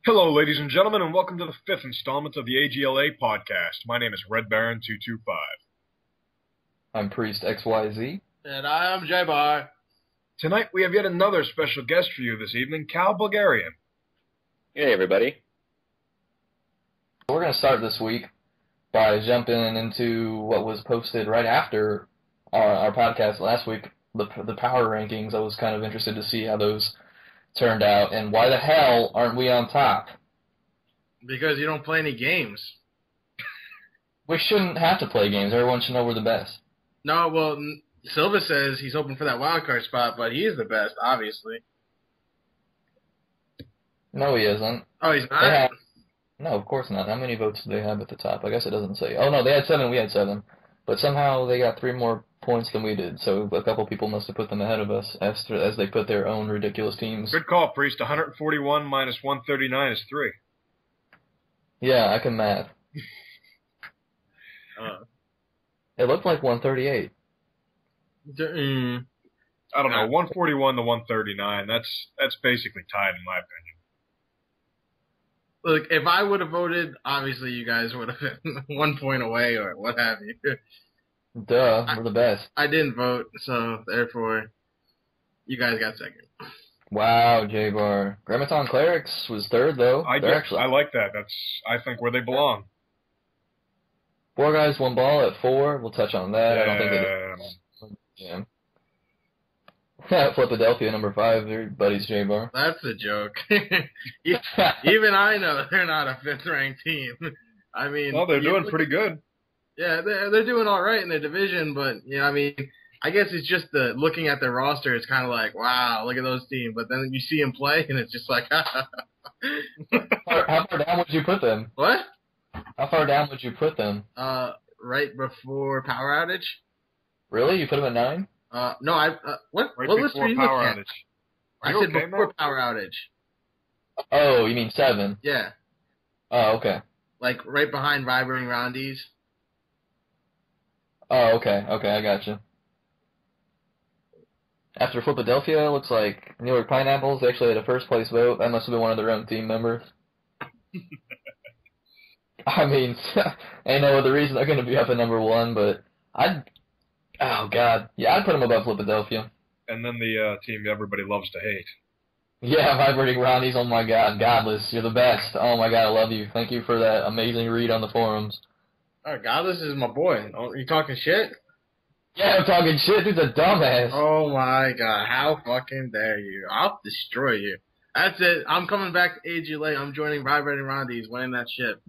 Hello, ladies and gentlemen, and welcome to the fifth installment of the AGLA podcast. My name is Red Baron 225. I'm Priest XYZ. And I'm J-Bar. Tonight we have yet another special guest for you this evening, Kalbelgarion. Hey, everybody. We're going to start this week by jumping into what was posted right after our podcast last week, the power rankings. I was kind of interested to see how those turned out, and why the hell aren't we on top? Because you don't play any games. We shouldn't have to play games. Everyone should know we're the best. No, well, Silva says he's hoping for that wild card spot, but he is the best, obviously. No, he isn't. Oh, he's not? No, of course not. How many votes do they have at the top? I guess it doesn't say. Oh, no, they had 7, we had 7. But somehow they got 3 more points than we did, so a couple people must have put them ahead of us as they put their own ridiculous teams. Good call, Priest. 141 minus 139 is 3. Yeah, I can math. It looked like 138. I don't know, 141 to 139, that's basically tied in my opinion. Look, if I would have voted, obviously you guys would have been 1 point away or what have you. Duh, we're the best. I didn't vote, so therefore you guys got second. Wow, J-Bar. Grammaton Clerics was 3rd, though. I like that. That's, I think, where they belong. 4 guys, 1 ball at 4. We'll touch on that. Yeah. I don't think they did. Yeah. Philadelphia, number 5. Their buddies, J-Bar. That's a joke. Even I know they're not a 5th-ranked team. I mean, well, they're doing pretty good. Yeah, they're doing all right in their division, but I mean, I guess it's just looking at their roster. It's kind of like, wow, look at those teams. But then you see them play, and it's just like, How far down would you put them? What? How far down would you put them? Right before power outage. Really? You put them at 9? No, what? Right what list were you power looking outage. at? I said okay, before man? power outage. Oh, you mean 7? Yeah. Oh, okay. Like right behind Vibrating Rondies. Oh, okay. Okay, I gotcha. After Philadelphia, looks like New York Pineapples actually had a first-place vote. That must have been one of their own team members. I mean, ain't no other reason they're going to be up at number 1, but oh, God. Yeah, I'd put them above Philadelphia. And then the team everybody loves to hate. Yeah, Vibrating Ronnies, oh my God. Godless, you're the best. Oh my God, I love you. Thank you for that amazing read on the forums. Oh, Godless is my boy. Oh, you talking shit? Yeah, I'm talking shit. Dude's a dumbass. Oh my God, how fucking dare you. I'll destroy you. That's it. I'm coming back to AGLA. I'm joining Vibrating Rondies, winning that shit.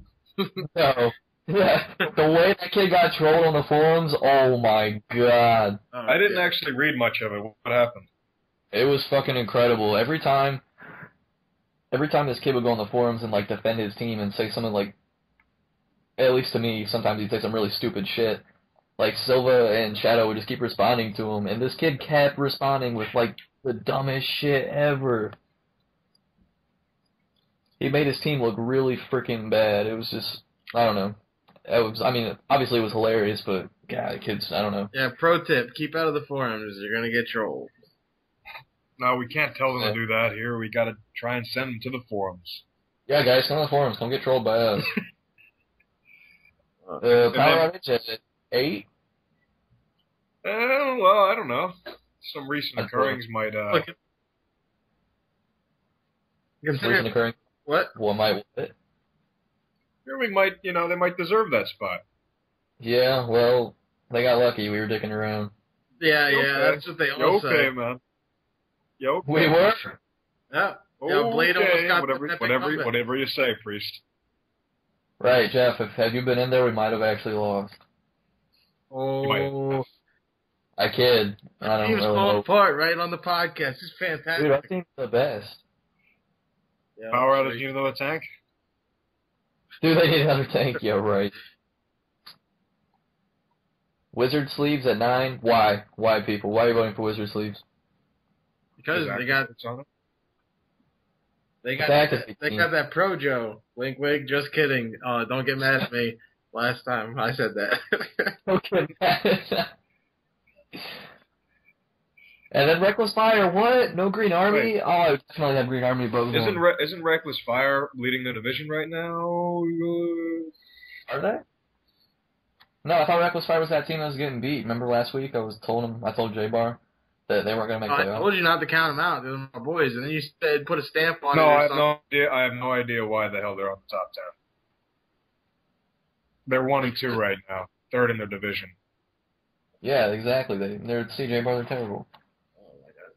No. Yeah, the way that kid got trolled on the forums, oh my God. I didn't actually read much of it. What happened? It was fucking incredible. Every time this kid would go on the forums and like defend his team and say something like, at least to me, sometimes he'd say some really stupid shit. Like Silva and Shadow would just keep responding to him, and this kid kept responding with like the dumbest shit ever. He made his team look really freaking bad. It was just, I don't know. Obviously it was hilarious, but God, kids, I don't know. Yeah, pro tip, keep out of the forums. You're going to get trolled. No, we can't tell them to do that here. We got to try and send them to the forums. Yeah, guys, come to the forums. Come get trolled by us. Power outage at 8? Well, I don't know. Some recent occurrings might... Recent occurring? What? What might what? Here we might, they might deserve that spot. Yeah, well, they got lucky. We were dicking around. Yeah, You yeah, okay? that's what they all You say. okay, man? You okay? We were? Yeah. Yeah, Blade almost got whatever you say, Priest. Right, Jeff, have you been in there, we might have actually lost. Oh. I kid. I don't He was really falling know. apart right on the podcast. It's fantastic. Dude, I think the best. Yeah, Power outage, you know the tank? Dude, they need another tank. Yeah, right. Wizard Sleeves at 9. Why? Why, people? Why are you voting for Wizard Sleeves? Because they got that Pro Joe. Wink, wink. Just kidding. Don't get mad at me. Last time I said that. Okay. And then Reckless Fire, what? No Green Army? Wait. Oh, I would definitely have Green Army above them. Isn't Reckless Fire leading the division right now? Are they? No, I thought Reckless Fire was that team that was getting beat. Remember last week I told J-Bar that they weren't going to make playoffs? I told you not to count them out. They were my boys. And then you said put a stamp on it No, or I have something. no idea. I have no idea why the hell they're on the top 10. They're 1-2 right now, third in their division. Yeah, exactly. They're CJ Bar, they're terrible. Oh, my God.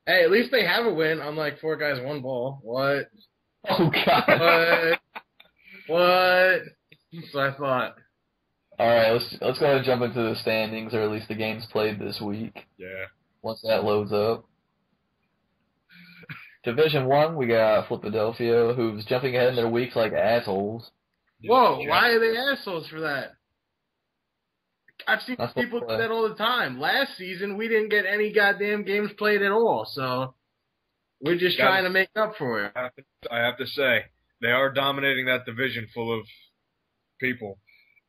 Hey, at least they have a win, unlike 4 guys, 1 ball. What? Oh, God. What? That's what I thought. All right, let's go ahead and jump into the standings, or at least the games played this week. Yeah. Once that loads up. Division 1, we got Philadelphia, who's jumping ahead in their weeks like assholes. Whoa, why are they assholes for that? I've seen That's people do what- that all the time. Last season, we didn't get any goddamn games played at all, so we're just trying to make up for it. I have to say, they are dominating that division full of people.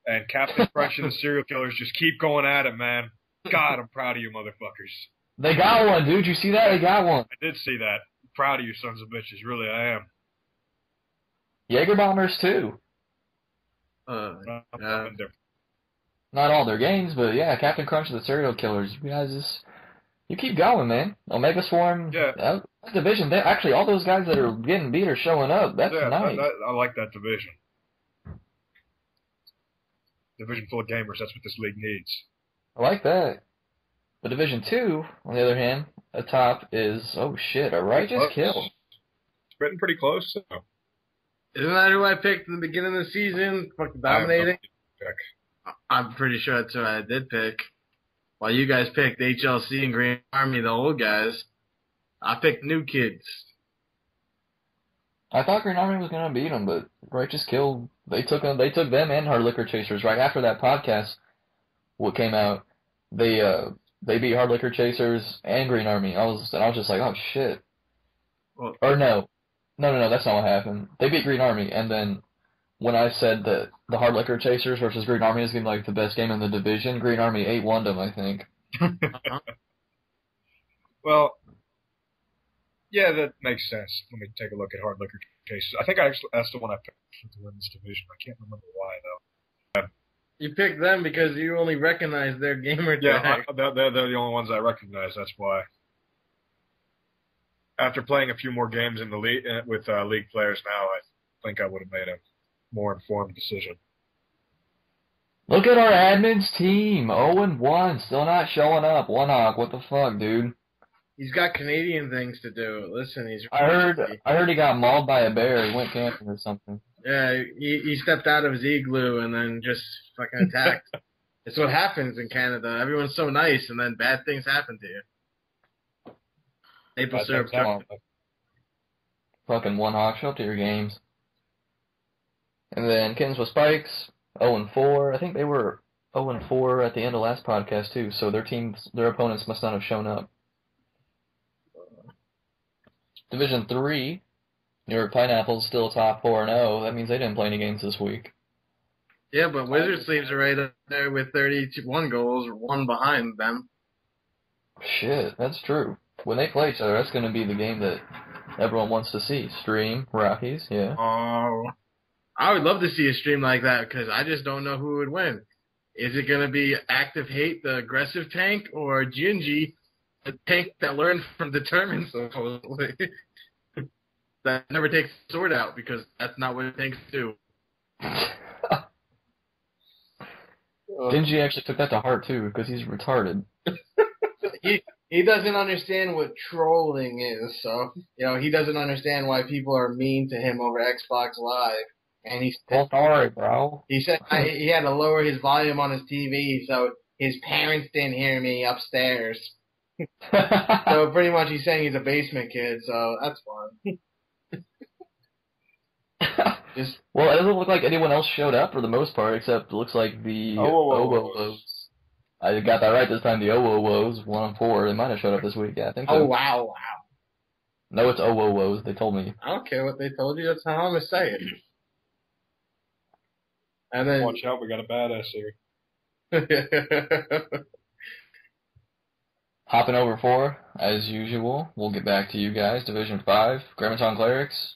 And Captain Crunch and the Serial Killers just keep going at it, man. God, I'm proud of you motherfuckers. They got one, dude. You see that? They got one. I did see that. Proud of you sons of bitches. Really, I am. Jaeger Bombers, too. Nothing different. Not all their games, but yeah, Captain Crunch and the Serial Killers. You guys you keep going, man. Omega Swarm, Yeah. that division. Actually, all those guys that are getting beat are showing up. That's nice. I like that division. Division full of gamers. That's what this league needs. I like that. But Division 2, on the other hand, atop is, oh shit, a Righteous Kill. It's getting pretty close. So. Isn't that who I picked in the beginning of the season? Fucking dominating? I'm pretty sure that's who I did pick. While you guys picked HLC and Green Army, the old guys, I picked new kids. I thought Green Army was going to beat them, but Righteous Kill, they took them and Hard Liquor Chasers. Right after that podcast, what came out, they beat Hard Liquor Chasers and Green Army. I was just like, oh shit. Well, Or no, that's not what happened. They beat Green Army, and then when I said that the Hard Liquor Chasers versus Green Army is going to be like the best game in the division, Green Army 8-1'd them, I think. Well, yeah, that makes sense. Let me take a look at Hard Liquor Cases. I think that's the one I picked to win this division. I can't remember why, though. you picked them because you only recognize their gamer tag. Yeah, they're the only ones I recognize. That's why. After playing a few more games in the league with league players now, I think I would have made a more informed decision. Look at our admins team, 0-1, still not showing up. One Hawk, what the fuck, dude? He's got Canadian things to do. Listen, he's. I heard he got mauled by a bear. He went camping or something. Yeah, he stepped out of his igloo and then just fucking attacked. It's what happens in Canada. Everyone's so nice, and then bad things happen to you. Maple syrup. Fucking One Hawk, show up to your games. And then Kittens with Spikes, 0-4. I think they were 0-4 at the end of last podcast too. So their opponents must not have shown up. Division 3, New York Pineapples still top 4-0. That means they didn't play any games this week. Yeah, but Wizard Sleeves are right up there with 31 goals, one behind them. Shit, that's true. When they play each other, that's going to be the game that everyone wants to see. Stream, Rockies, yeah. Oh, I would love to see a stream like that because I just don't know who would win. Is it going to be Active Hate, the aggressive tank, or Gingy, the tank that learned from Determined, supposedly? That never takes the sword out because that's not what tanks do. Dingy actually took that to heart too because he's retarded. He doesn't understand what trolling is, so he doesn't understand why people are mean to him over Xbox Live. And he's sorry, bro. He said he had to lower his volume on his TV so his parents didn't hear me upstairs. So pretty much he's saying he's a basement kid, so that's fun. Well, it doesn't look like anyone else showed up for the most part, except it looks like the Owowos. I got that right this time. The Owowos, 1-4. They might have showed up this week. Yeah, I think so. Oh, wow. No, it's Owowos. They told me. I don't care what they told you. That's how I'm going to say it. And then Watch out, we got a badass here. Hopping over 4, as usual, we'll get back to you guys. Division 5, Gremmaton Clerics,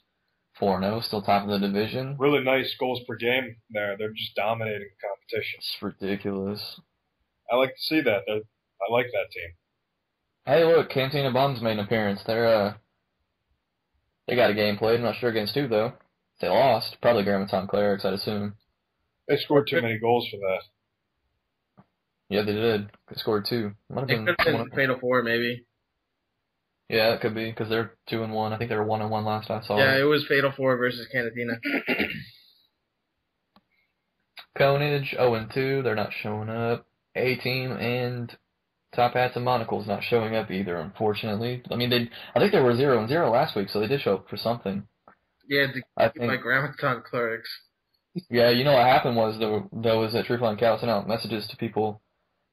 4-0, still top of the division. Really nice goals per game there. They're just dominating the competition. It's ridiculous. I like to see that. I like that team. Hey, look, Cantina Bums made an appearance. They got a game played. I'm not sure against who, though. They lost. Probably Gremmaton Clerics, I'd assume. They scored too many goals for that. Yeah, they did. They scored 2. It could have been Fatal 4, maybe. Yeah, it could be, because they're 2-1. I think they were 1-1 last I saw. Yeah, it was Fatal 4 versus Cantina. Conage, 0-2. They're not showing up. A-Team and Top Hats and Monocles not showing up either, unfortunately. I mean, I think they were 0-0 last week, so they did show up for something. Yeah, I think my Gremmaton Clerics. Yeah, you know what happened was there was a Truthline Cal sent out messages to people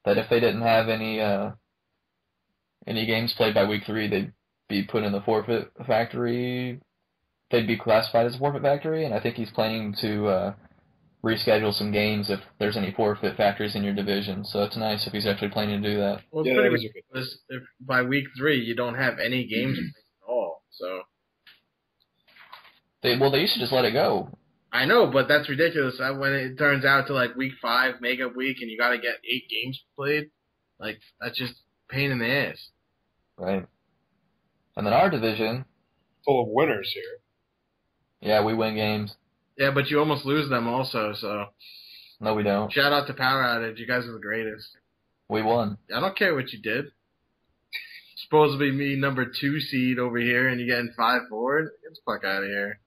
that if they didn't have any games played by week 3, they'd be put in the forfeit factory. They'd be classified as a forfeit factory, and I think he's planning to reschedule some games if there's any forfeit factories in your division. So it's nice if he's actually planning to do that. Well, it's pretty ridiculous if by week 3 you don't have any games at all. So They used to just let it go. I know, but that's ridiculous. When it turns out to like week 5, makeup week, and you got to get 8 games played, like that's just pain in the ass. Right. And then our division, full of winners here. Yeah, we win games. Yeah, but you almost lose them also. So no, we don't. Shout out to Power Outage. You guys are the greatest. We won. I don't care what you did. Supposed to be me number 2 seed over here, and you're getting 5-4. Get the fuck out of here.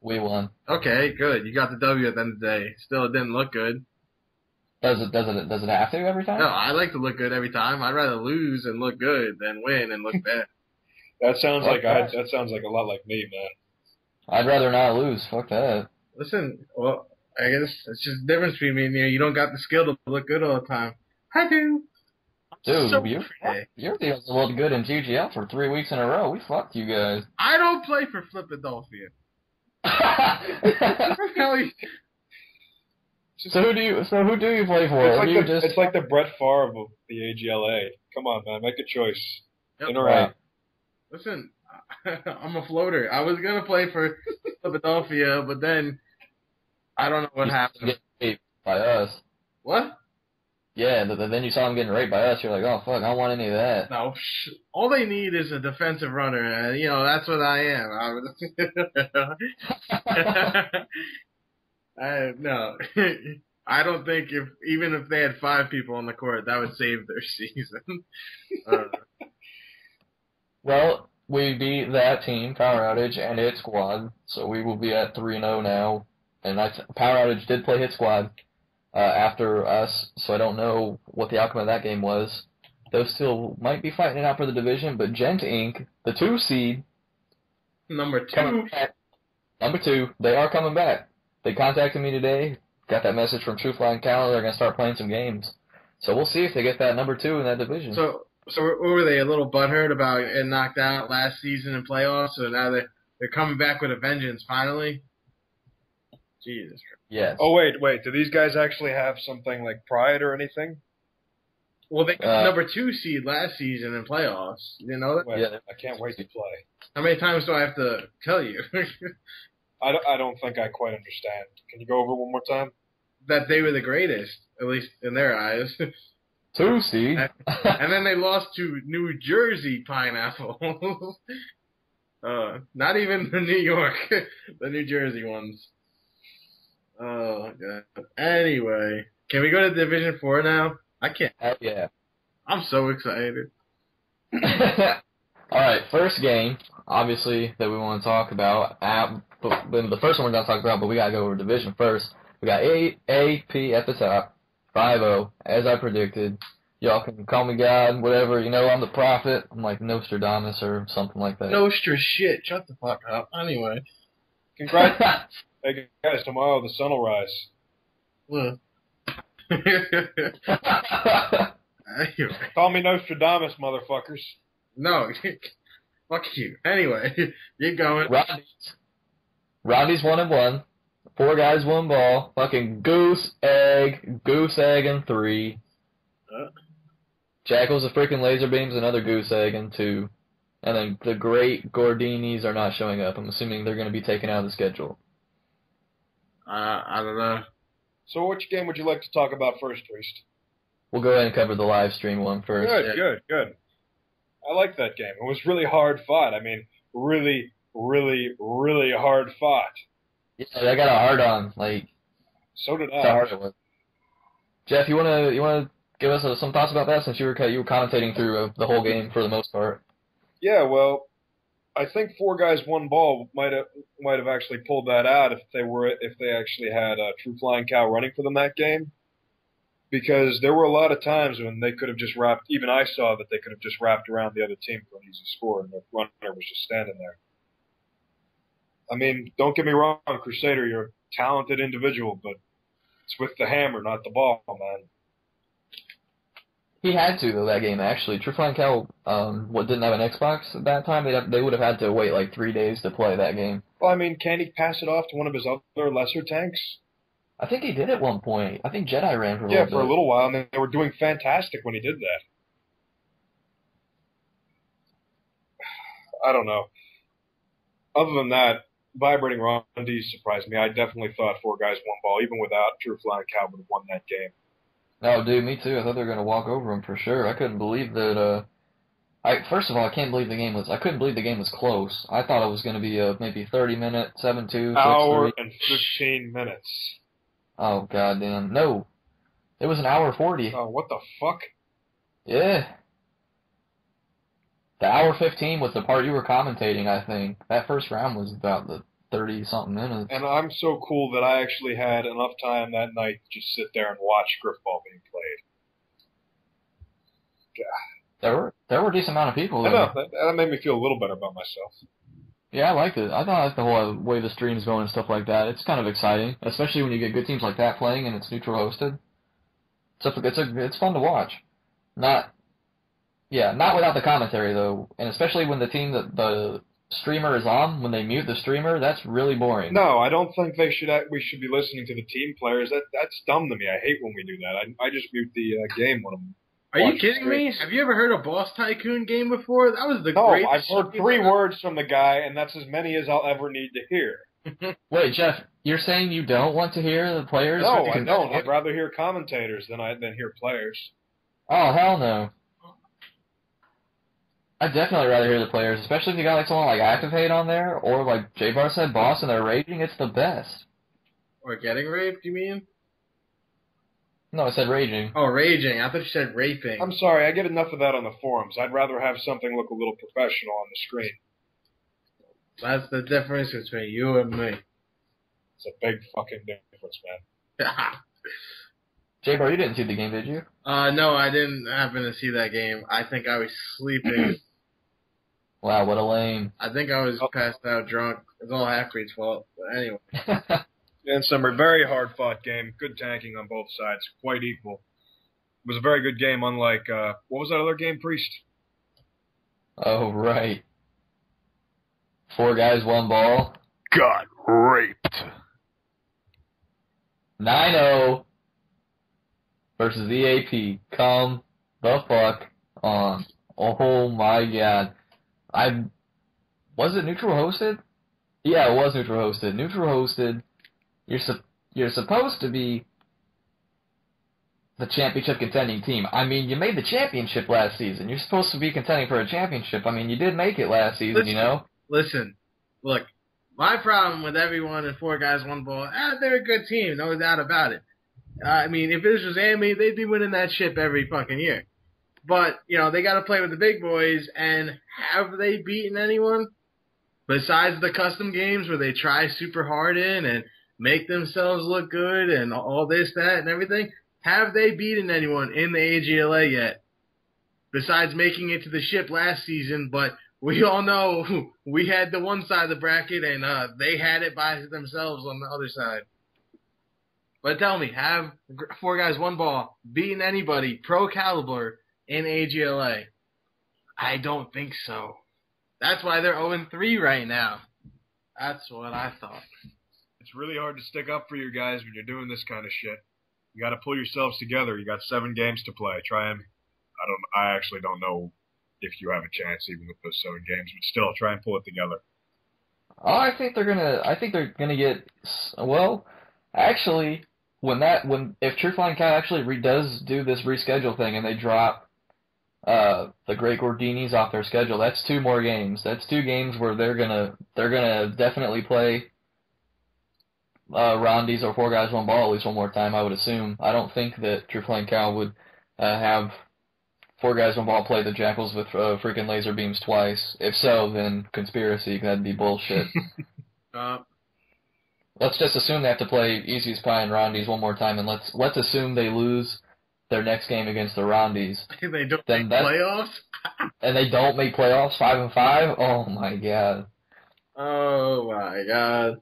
We won. Okay, good. You got the W at the end of the day. Still, it didn't look good. Does it have to every time? No, I like to look good every time. I'd rather lose and look good than win and look bad. That sounds like a lot like me, man. I'd rather not lose. Fuck that. Listen, well, I guess it's just the difference between me and you. You don't got the skill to look good all the time. I do. Dude, you're the one looked good in GGL for 3 weeks in a row. We fucked you guys. I don't play for Flipadelphia. So who do you play for? It's like the Brett Favre of the AGLA. Come on, man, make a choice. Yep. In or out. Listen, I'm a floater. I was gonna play for Philadelphia, but then I don't know what happened. Get raped by us. What? Yeah, then you saw him getting raped by us. You're like, oh fuck, I don't want any of that. No, all they need is a defensive runner, and that's what I am. No, I don't think even if they had 5 people on the court, that would save their season. Well, we beat that team, Power Outage, and Hit Squad, so we will be at 3-0 now. And Power Outage did play Hit Squad after us, so I don't know what the outcome of that game was. Those still might be fighting it out for the division, but Gent Inc., the 2 seed, number 2, they are coming back. They contacted me today, got that message from Truthline Cal, they're going to start playing some games. So we'll see if they get that number 2 in that division. So were they a little butthurt about getting knocked out last season in playoffs, so now they're coming back with a vengeance finally? Jesus Christ. Yes. Oh, wait. Do these guys actually have something like pride or anything? Well, they got number 2 seed last season in playoffs. You know that? Yeah. I can't wait to play. How many times do I have to tell you? I don't think I quite understand. Can you go over one more time? That they were the greatest, at least in their eyes. 2 seed. And then they lost to New Jersey Pineapple. Not even the New York, the New Jersey ones. Oh, God. Anyway, can we go to Division 4 now? I can't. Yeah. I'm so excited. All right, first game, obviously, that we want to talk about. The first one we're going to talk about, but we got to go over Division first. We got AP at the top, 5-0, as I predicted. Y'all can call me God, whatever. I'm the prophet. I'm like Nostradamus or something like that. Nostra shit. Shut the fuck up. Anyway. Congrats. Hey, guys, tomorrow the sun will rise. Well. Anyway. Call me Nostradamus, motherfuckers. No. Fuck you. Anyway, get going. Rodney's 1-1. 4 guys, 1 ball. Fucking goose egg, and 3. Jackals of freaking laser beams, another goose egg, and 2. And then the great Gordinis are not showing up. I'm assuming they're going to be taken out of the schedule. I don't know. So which game would you like to talk about first, Priest? We'll go ahead and cover the live stream one first. Good. I like that game. It was really hard fought. I mean, really, really, really hard fought. Yeah, I got a hard on. Like, so did I. That's how hard it was. Jeff, you wanna give us some thoughts about that since you were commentating through the whole game for the most part? Yeah, well, I think 4 Guys 1 Ball might have actually pulled that out if they actually had True Flying Cow running for them that game, because there were a lot of times when they could have just wrapped. Even I saw that they could have just wrapped around the other team for an easy score, and the runner was just standing there. I mean, don't get me wrong, Crusader, you're a talented individual, but it's with the hammer, not the ball, man. He had to, though, that game, actually. True Flying Cow didn't have an Xbox at that time. They would have had to wait like 3 days to play that game. Well, I mean, can he pass it off to one of his other lesser tanks? I think he did at one point. I think Jedi ran for a little bit. Yeah, for a little while, and they were doing fantastic when he did that. I don't know. Other than that, vibrating Rondies surprised me. I definitely thought 4 Guys 1 Ball, even without True Flying Cow, would have won that game. No, dude, me too. I thought they were going to walk over him for sure. I couldn't believe that. First of all, I couldn't believe the game was. I couldn't believe the game was close. I thought it was going to be a maybe 30-minute 7-2. Hour and 15 minutes. Oh goddamn! No, it was an hour 40. Oh, what the fuck? Yeah. The hour 15 was the part you were commentating. I think that first round was about the 30-something minutes. And I'm so cool that I actually had enough time that night to just sit there and watch Grifball being played. God. There were a decent amount of people. I know, that made me feel a little better about myself. Yeah, I liked it. I thought the whole way the stream's going and stuff like that. It's kind of exciting, especially when you get good teams like that playing and it's neutral hosted. It's fun to watch. Not without the commentary though, and especially when the team that the streamer is on, when they mute the streamer, that's really boring. No, I don't think we should be listening to the team players. That's dumb to me. I hate when we do that. I just mute the game when I'm. Are you kidding me? Have you ever heard a Boss Tycoon game before? That was the greatest. No, I've heard 3 words from the guy, and that's as many as I'll ever need to hear. Wait, Jeff, you're saying you don't want to hear the players? No, I don't. I'd rather hear commentators than hear players. Oh, hell no. I'd definitely rather hear the players, especially if you got like someone like Activate on there, or like J-Bar said, Boss, and they're raging. It's the best. Or getting raped, you mean? No, I said raging. Oh, raging. I thought you said raping. I'm sorry, I get enough of that on the forums. I'd rather have something look a little professional on the screen. That's the difference between you and me. It's a big fucking difference, man. J-Bar, you didn't see the game, did you? No, I didn't happen to see that game. I think I was sleeping. Wow, what a lame. I think I was passed out drunk. It's all Halfbreed's fault. But anyway. And some very hard-fought game. Good tanking on both sides. Quite equal. It was a very good game, unlike, what was that other game, Priest? Oh, right. 4 Guys 1 Ball. Got raped. 9-0 versus EAP. Come the fuck on. Oh my god. Was it neutral hosted? Yeah, it was neutral hosted. Neutral hosted. You're supposed to be the championship contending team. I mean, you made the championship last season. You're supposed to be contending for a championship. I mean, you did make it last season, you know? Listen, look, my problem with everyone in 4 Guys 1 Ball, they're a good team, no doubt about it. I mean, if this was Amy, they'd be winning that ship every fucking year. But, you know, they got to play with the big boys, and have they beaten anyone? Besides the custom games where they try super hard in and make themselves look good and all this, that, and everything, have they beaten anyone in the AGLA yet? Besides making it to the ship last season, but we all know we had the one side of the bracket and they had it by themselves on the other side. But tell me, have 4 Guys 1 Ball beaten anybody pro caliber in AGLA? I don't think so. That's why they're 0-3 right now. That's what I thought. It's really hard to stick up for you guys when you're doing this kind of shit. You got to pull yourselves together. You got 7 games to play. Try and I actually don't know if you have a chance even with those 7 games, but still try and pull it together. Oh, I think they're gonna get, well, actually, if Truthline Cow actually does do this reschedule thing and they drop the Great Gordinis off their schedule, that's 2 more games. That's 2 games where they're gonna definitely play Rondies or 4 Guys One Ball at least one more time, I would assume. I don't think that Truthline Cow would have 4 Guys One Ball play the Jackals with freaking laser beams twice. If so, then conspiracy. That'd be bullshit. Let's just assume they have to play Easy as Pie and Rondies one more time, and let's assume they lose their next game against the Rondies. They don't make playoffs? And they don't make playoffs, 5-5? Oh my god. Oh my god.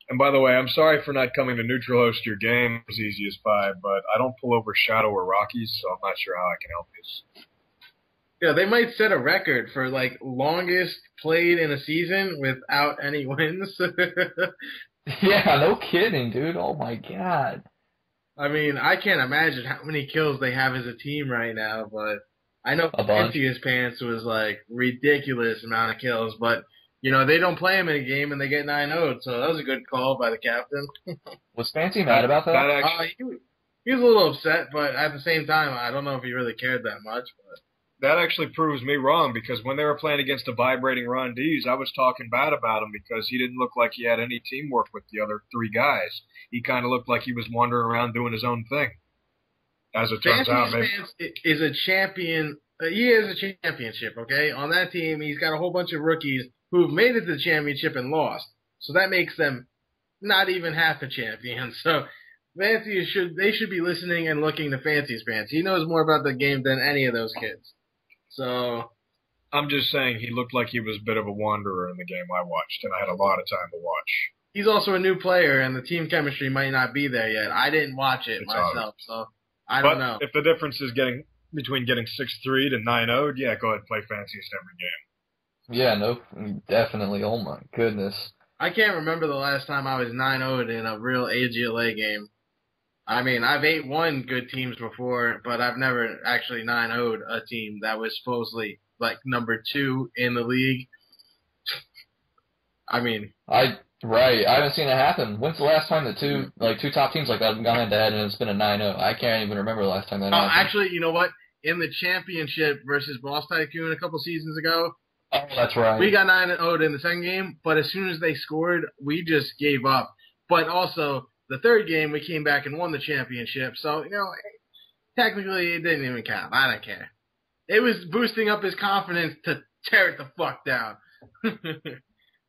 And by the way, I'm sorry for not coming to neutral host your game as Easy as Pie, but I don't pull over Shadow or Rockies, so I'm not sure how I can help you. Yeah, they might set a record for, like, longest played in a season without any wins. Yeah, no kidding, dude. Oh my god. I mean, I can't imagine how many kills they have as a team right now, but I know Fancy's Pants was, like, ridiculous amount of kills, but, you know, they don't play him in a game and they get 9-0'd, so that was a good call by the captain. Was Fancy mad about that? He was a little upset, but at the same time, I don't know if he really cared that much, but... That actually proves me wrong, because when they were playing against the vibrating Rondies, I was talking bad about him because he didn't look like he had any teamwork with the other 3 guys. He kind of looked like he was wandering around doing his own thing. As it turns out, is a champion. He is a championship, okay? On that team, he's got a whole bunch of rookies who've made it to the championship and lost. So that makes them not even half a champion. So Fancy should be listening and looking to Fancy's Pants. He knows more about the game than any of those kids. So, I'm just saying he looked like he was a bit of a wanderer in the game I watched, and I had a lot of time to watch. He's also a new player, and the team chemistry might not be there yet. I didn't watch it myself, so I don't know. If the difference is between getting 6-3 to 9-0, yeah, go ahead and play Fanciest every game. Yeah, no, definitely. Oh my goodness. I can't remember the last time I was 9-0'd in a real AGLA game. I mean, I've 8-1 good teams before, but I've never actually 9-0'd a team that was supposedly, like, number 2 in the league. I mean... I haven't seen it happen. When's the last time that two top teams like that have gone head-to-head and it's been a 9-0? I can't even remember the last time that happened. Actually, you know what? In the championship versus Boss Tycoon a couple seasons ago... Oh, that's right. We got 9-0'd in the second game, but as soon as they scored, we just gave up. But also... The third game, we came back and won the championship. So, you know, technically it didn't even count. I don't care. It was boosting up his confidence to tear it the fuck down.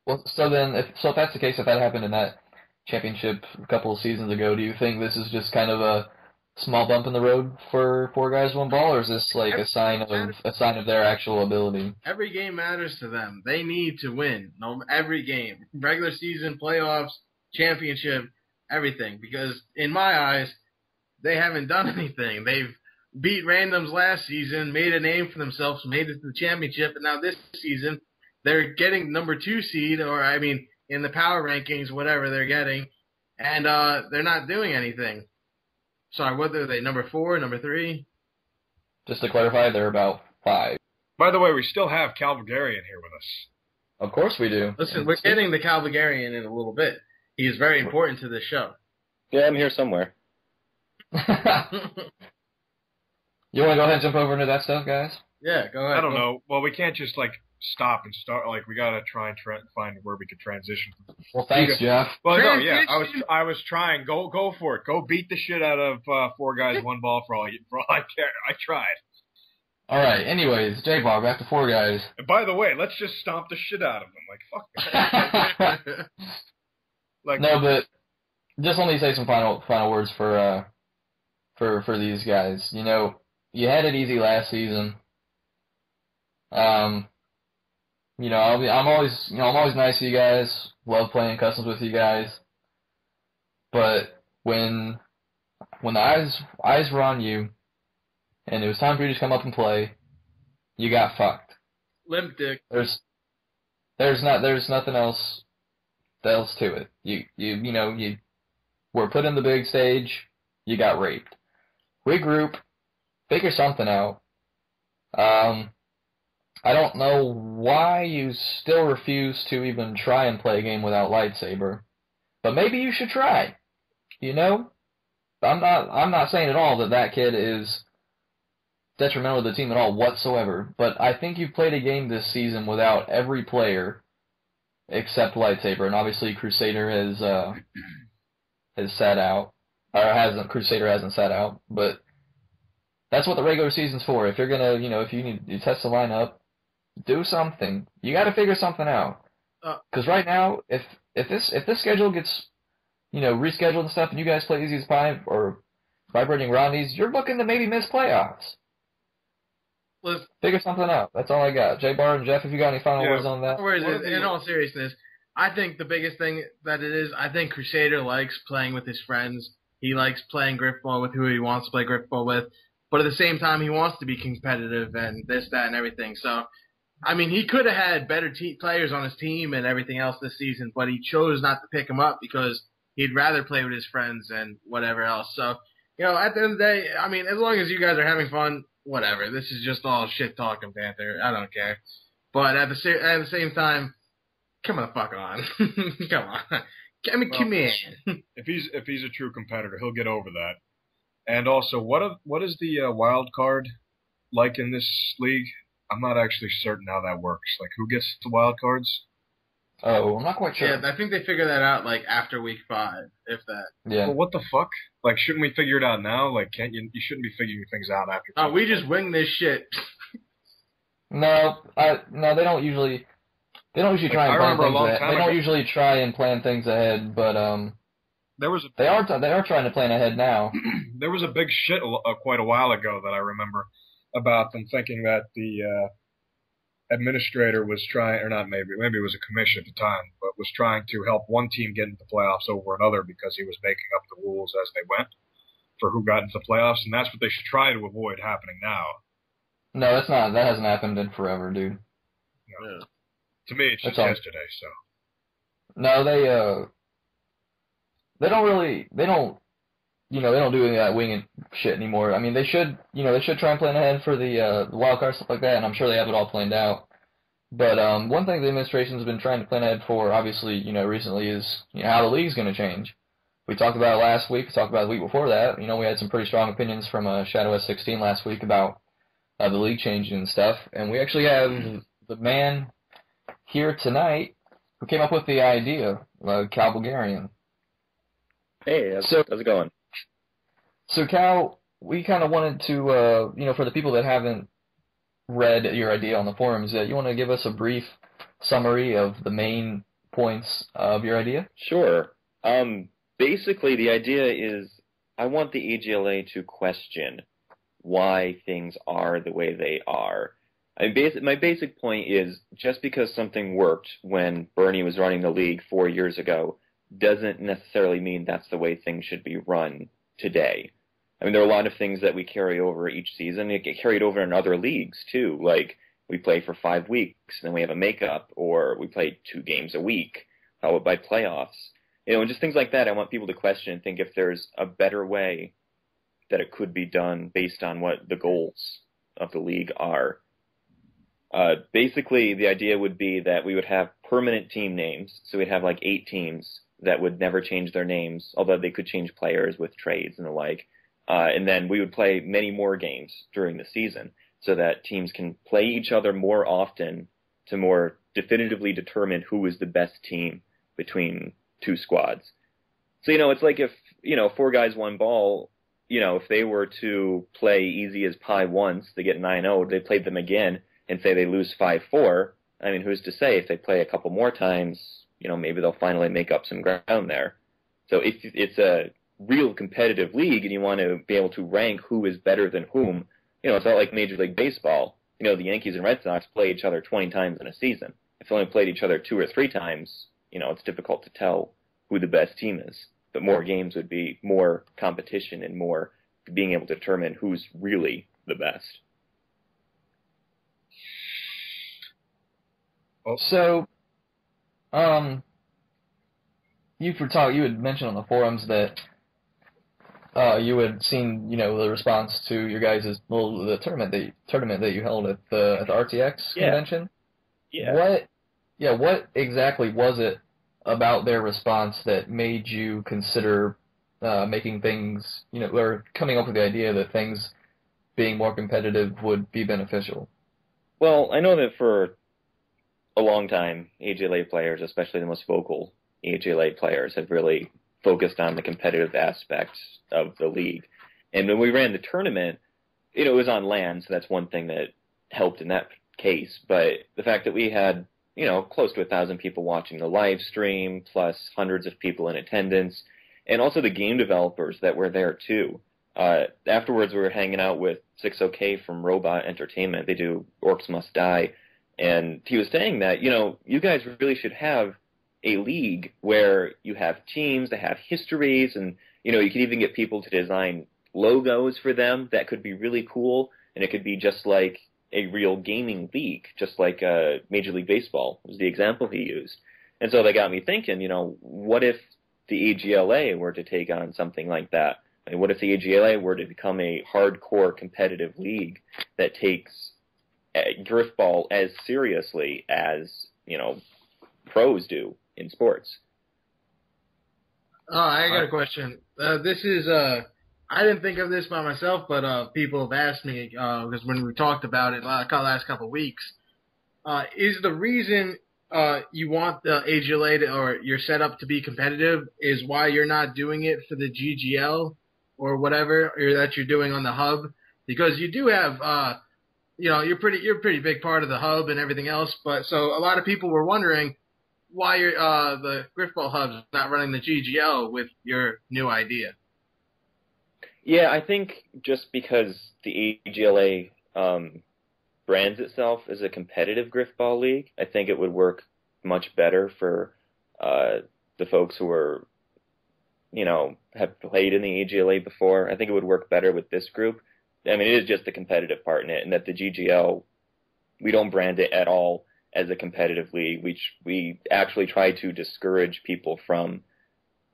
Well, so if that's the case, if that happened in that championship a couple of seasons ago, do you think this is just kind of a small bump in the road for 4 Guys One Ball, or is this like a sign of their actual ability? Every game matters to them. They need to win. Every game. Regular season, playoffs, championship. Everything, because in my eyes, they haven't done anything. They've beat randoms last season, made a name for themselves, made it to the championship, and now this season, they're getting number 2 seed, or I mean, in the power rankings, whatever they're getting, and they're not doing anything. Sorry, what are they, number 4, number 3? Just to clarify, they're about 5. By the way, we still have Kalbelgarion here with us. Of course we do. Listen, we're getting the Kalbelgarion in a little bit. He is very important to this show. Yeah, I'm here somewhere. You want to go ahead and jump over into that stuff, guys? Yeah, go ahead. I don't know. Well, we can't just, like, stop and start. Like, we got to try and find where we could transition. Well, thanks, Jeff. Well, no, yeah, I was trying. Go for it. Go beat the shit out of 4 Guys One Ball for all I care. I tried. All right. Anyways, J-Bar, back to 4 Guys. And by the way, let's just stomp the shit out of them. Like, fuck that. No, but just let me say some final words for these guys. You know, you had it easy last season. You know, I'm always nice to you guys. Love playing customs with you guys. But when the eyes were on you, and it was time for you to come up and play, you got fucked. Limp dick. There's nothing else to it. You were put in the big stage, you got raped. Regroup, figure something out, I don't know why you still refuse to even try and play a game without lightsaber, but maybe you should try. You know, I'm not saying at all that that kid is detrimental to the team at all whatsoever, but I think you've played a game this season without every player except lightsaber, and obviously Crusader has sat out, or hasn't. Crusader hasn't sat out, but that's what the regular season's for. If you're gonna, if you need to test the lineup, do something. You got to figure something out. Because right now, if this schedule gets, rescheduled and stuff, and you guys play easy as pie or vibrating Rodneys, you're looking to maybe miss playoffs. Let's figure something out. That's all I got. Jay Bar and Jeff, if you got any final words on that. In all seriousness, I think the biggest thing that it is, I think Crusader likes playing with his friends. He likes playing Grifball with who he wants to play Grifball with. But at the same time, he wants to be competitive and this, that, and everything. So, I mean, he could have had better players on his team and everything else this season, but he chose not to pick them up because he'd rather play with his friends and whatever else. So, at the end of the day, I mean, as long as you guys are having fun, whatever. This is just all shit talking, Panther. I don't care. But at the same time, come on, fuck on. Come on. Come in. If he's a true competitor, he'll get over that. And also, what is the wild card like in this league? I'm not actually certain how that works. Like, who gets the wild cards? Oh, I'm not quite sure. Yeah, I think they figure that out, after week 5, if that. Yeah. Well, what the fuck? Like, shouldn't we figure it out now? Like, you shouldn't be figuring things out after. Oh, we just wing this shit. No, they don't usually try and plan things ahead. They don't usually try and plan things ahead, but they are trying to plan ahead now. There was a big shit quite a while ago that I remember about them thinking that the administrator was trying, or not maybe it was a commission at the time, but was trying to help one team get into the playoffs over another because he was making up the rules as they went for who got into the playoffs, and that's what they should try to avoid happening now. No, that's not. That hasn't happened in forever, dude. No. Yeah. To me, it's just yesterday. So. No, they don't do any of that winging shit anymore. I mean, they should try and plan ahead for the wild card, stuff like that, and I'm sure they have it all planned out. But one thing the administration's been trying to plan ahead for, obviously, recently is how the league's going to change. We talked about it last week. We talked about it the week before that. We had some pretty strong opinions from Shadow S16 last week about the league changing and stuff. And we actually have the man here tonight who came up with the idea, Kalbelgarion. Hey, how's it going? So, Cal, we kind of wanted to, for the people that haven't read your idea on the forums, you want to give us a brief summary of the main points of your idea? Sure. Basically, the idea is I want the AGLA to question why things are the way they are. My basic point is just because something worked when Bernie was running the league 4 years ago doesn't necessarily mean that's the way things should be run today. I mean, there are a lot of things that we carry over each season. They get carried over in other leagues, too. Like, we play for 5 weeks, and then we have a makeup, or we play 2 games a week, by playoffs. Just things like that. I want people to question and think if there's a better way that it could be done based on what the goals of the league are. Basically, the idea would be that we would have permanent team names. So we'd have 8 teams that would never change their names, although they could change players with trades and the like. And then we would play many more games during the season so that teams can play each other more often to more definitively determine who is the best team between 2 squads. So, it's like if, 4 guys, 1 ball, if they were to play easy as pie once, they get 9-0, they played them again and say they lose 5-4, I mean, who's to say if they play a couple more times, maybe they'll finally make up some ground there. So if it's a real competitive league and you want to be able to rank who is better than whom, it's not like Major League Baseball. The Yankees and Red Sox play each other 20 times in a season. If they only played each other 2 or 3 times, it's difficult to tell who the best team is. But more games would be more competition and more being able to determine who's really the best. So, you had mentioned on the forums that you had seen, the response to your guys' the tournament that you held at the RTX convention. Yeah. What exactly was it about their response that made you consider making things, or coming up with the idea that things being more competitive would be beneficial? Well, I know that for a long time, AGLA players, especially the most vocal AGLA players, have really focused on the competitive aspects of the league. And when we ran the tournament, it was on land, so that's one thing that helped in that case. But the fact that we had, close to 1,000 people watching the live stream, plus hundreds of people in attendance, and also the game developers that were there too. Afterwards, we were hanging out with 60K from Robot Entertainment. They do Orcs Must Die. And he was saying that, you guys really should have a league where you have teams that have histories, and, you could even get people to design logos for them that could be really cool, and it could be just like a real gaming league, just like Major League Baseball was the example he used. And so that got me thinking, what if the AGLA were to take on something like that? I mean, what if the AGLA were to become a hardcore competitive league that takes Grifball as seriously as, pros do in sports? I got a question. This is I didn't think of this by myself, but people have asked me because when we talked about it last couple of weeks, is the reason you want the AGLA or your setup to be competitive is why you're not doing it for the GGL or whatever that you're doing on the hub? Because you do have you're a pretty big part of the hub and everything else, but so a lot of people were wondering why the Grifball hub's not running the GGL with your new idea. Yeah, I think just because the AGLA brands itself as a competitive Grifball league, I think it would work much better for the folks who are, have played in the AGLA before. I think it would work better with this group. I mean, it is just the competitive part in it, and that the GGL, we don't brand it at all as a competitive league. We actually try to discourage people from,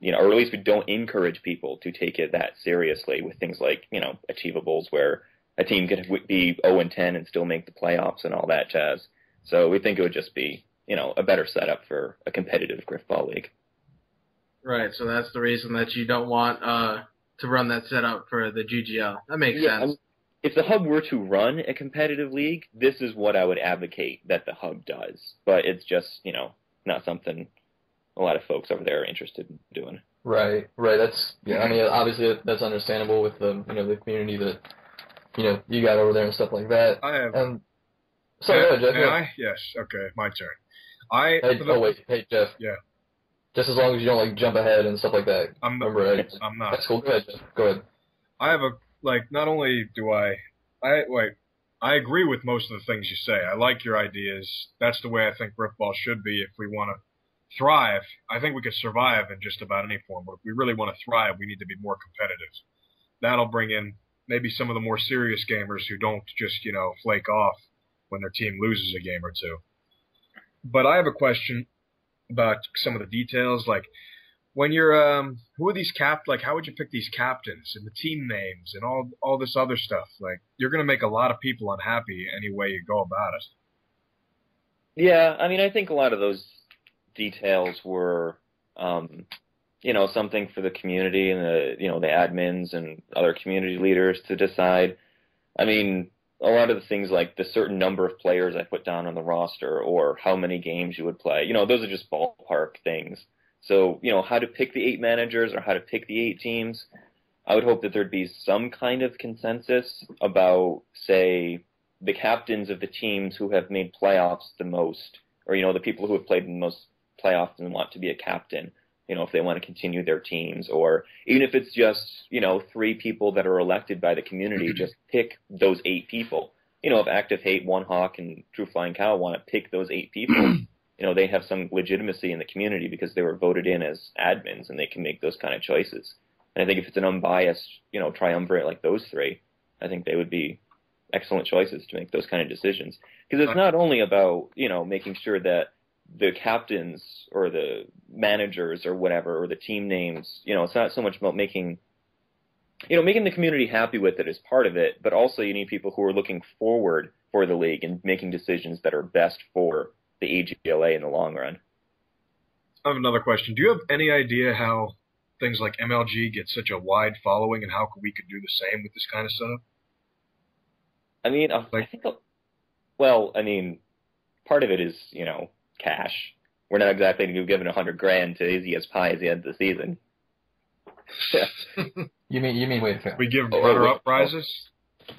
or at least we don't encourage people to take it that seriously with things like, achievables where a team could be 0-10 and still make the playoffs and all that jazz. So we think it would just be, a better setup for a competitive Grifball league. Right, so that's the reason that you don't want to run that setup for the GGL. That makes sense. If the hub were to run a competitive league, this is what I would advocate that the hub does. But it's just, not something a lot of folks over there are interested in doing. Right. That's, I mean, obviously that's understandable with the, the community that, you got over there and stuff like that. I have. Sorry, Jeff. Yes. Okay, my turn. Hey, Jeff. Yeah. Just as long as you don't jump ahead and stuff like that. I'm not. That's cool. Go ahead, Jeff. Go ahead. I have not only do I agree with most of the things you say. I like your ideas. That's the way I think Grifball should be if we want to thrive. I think we could survive in just about any form, but if we really want to thrive, we need to be more competitive. That'll bring in maybe some of the more serious gamers who don't just, flake off when their team loses a game or two. But I have a question about some of the details, like when you're who are these how would you pick these captains and the team names and all this other stuff? Like, you're going to make a lot of people unhappy any way you go about it. Yeah, I mean, I think a lot of those details were something for the community and the admins and other community leaders to decide. I mean, a lot of the things like the certain number of players I put down on the roster or how many games you would play, those are just ballpark things. So, how to pick the 8 managers or how to pick the 8 teams, I would hope that there'd be some kind of consensus about, say, the captains of the teams who have made playoffs the most, or, the people who have played the most playoffs and want to be a captain, if they want to continue their teams, or even if it's just, 3 people that are elected by the community, just pick those 8 people. If Active Hate, One Hawk, and True Flying Cow want to pick those 8 people, they have some legitimacy in the community because they were voted in as admins and they can make those kind of choices. And I think if it's an unbiased, triumvirate like those 3, I think they would be excellent choices to make those kind of decisions. Because it's not only about, making sure that the captains or the managers or whatever, or the team names, it's not so much about making making the community happy with it is part of it, but also you need people who are looking forward for the league and making decisions that are best for the AGLA in the long run. I have another question. Do you have any idea how things like MLG get such a wide following, and how we could do the same with this kind of setup? I mean, I think, well, I mean, part of it is, cash. We're not exactly going to be giving $100,000 to Izzy as Pie at the end of the season. You mean wait a second. We give runner-up prizes?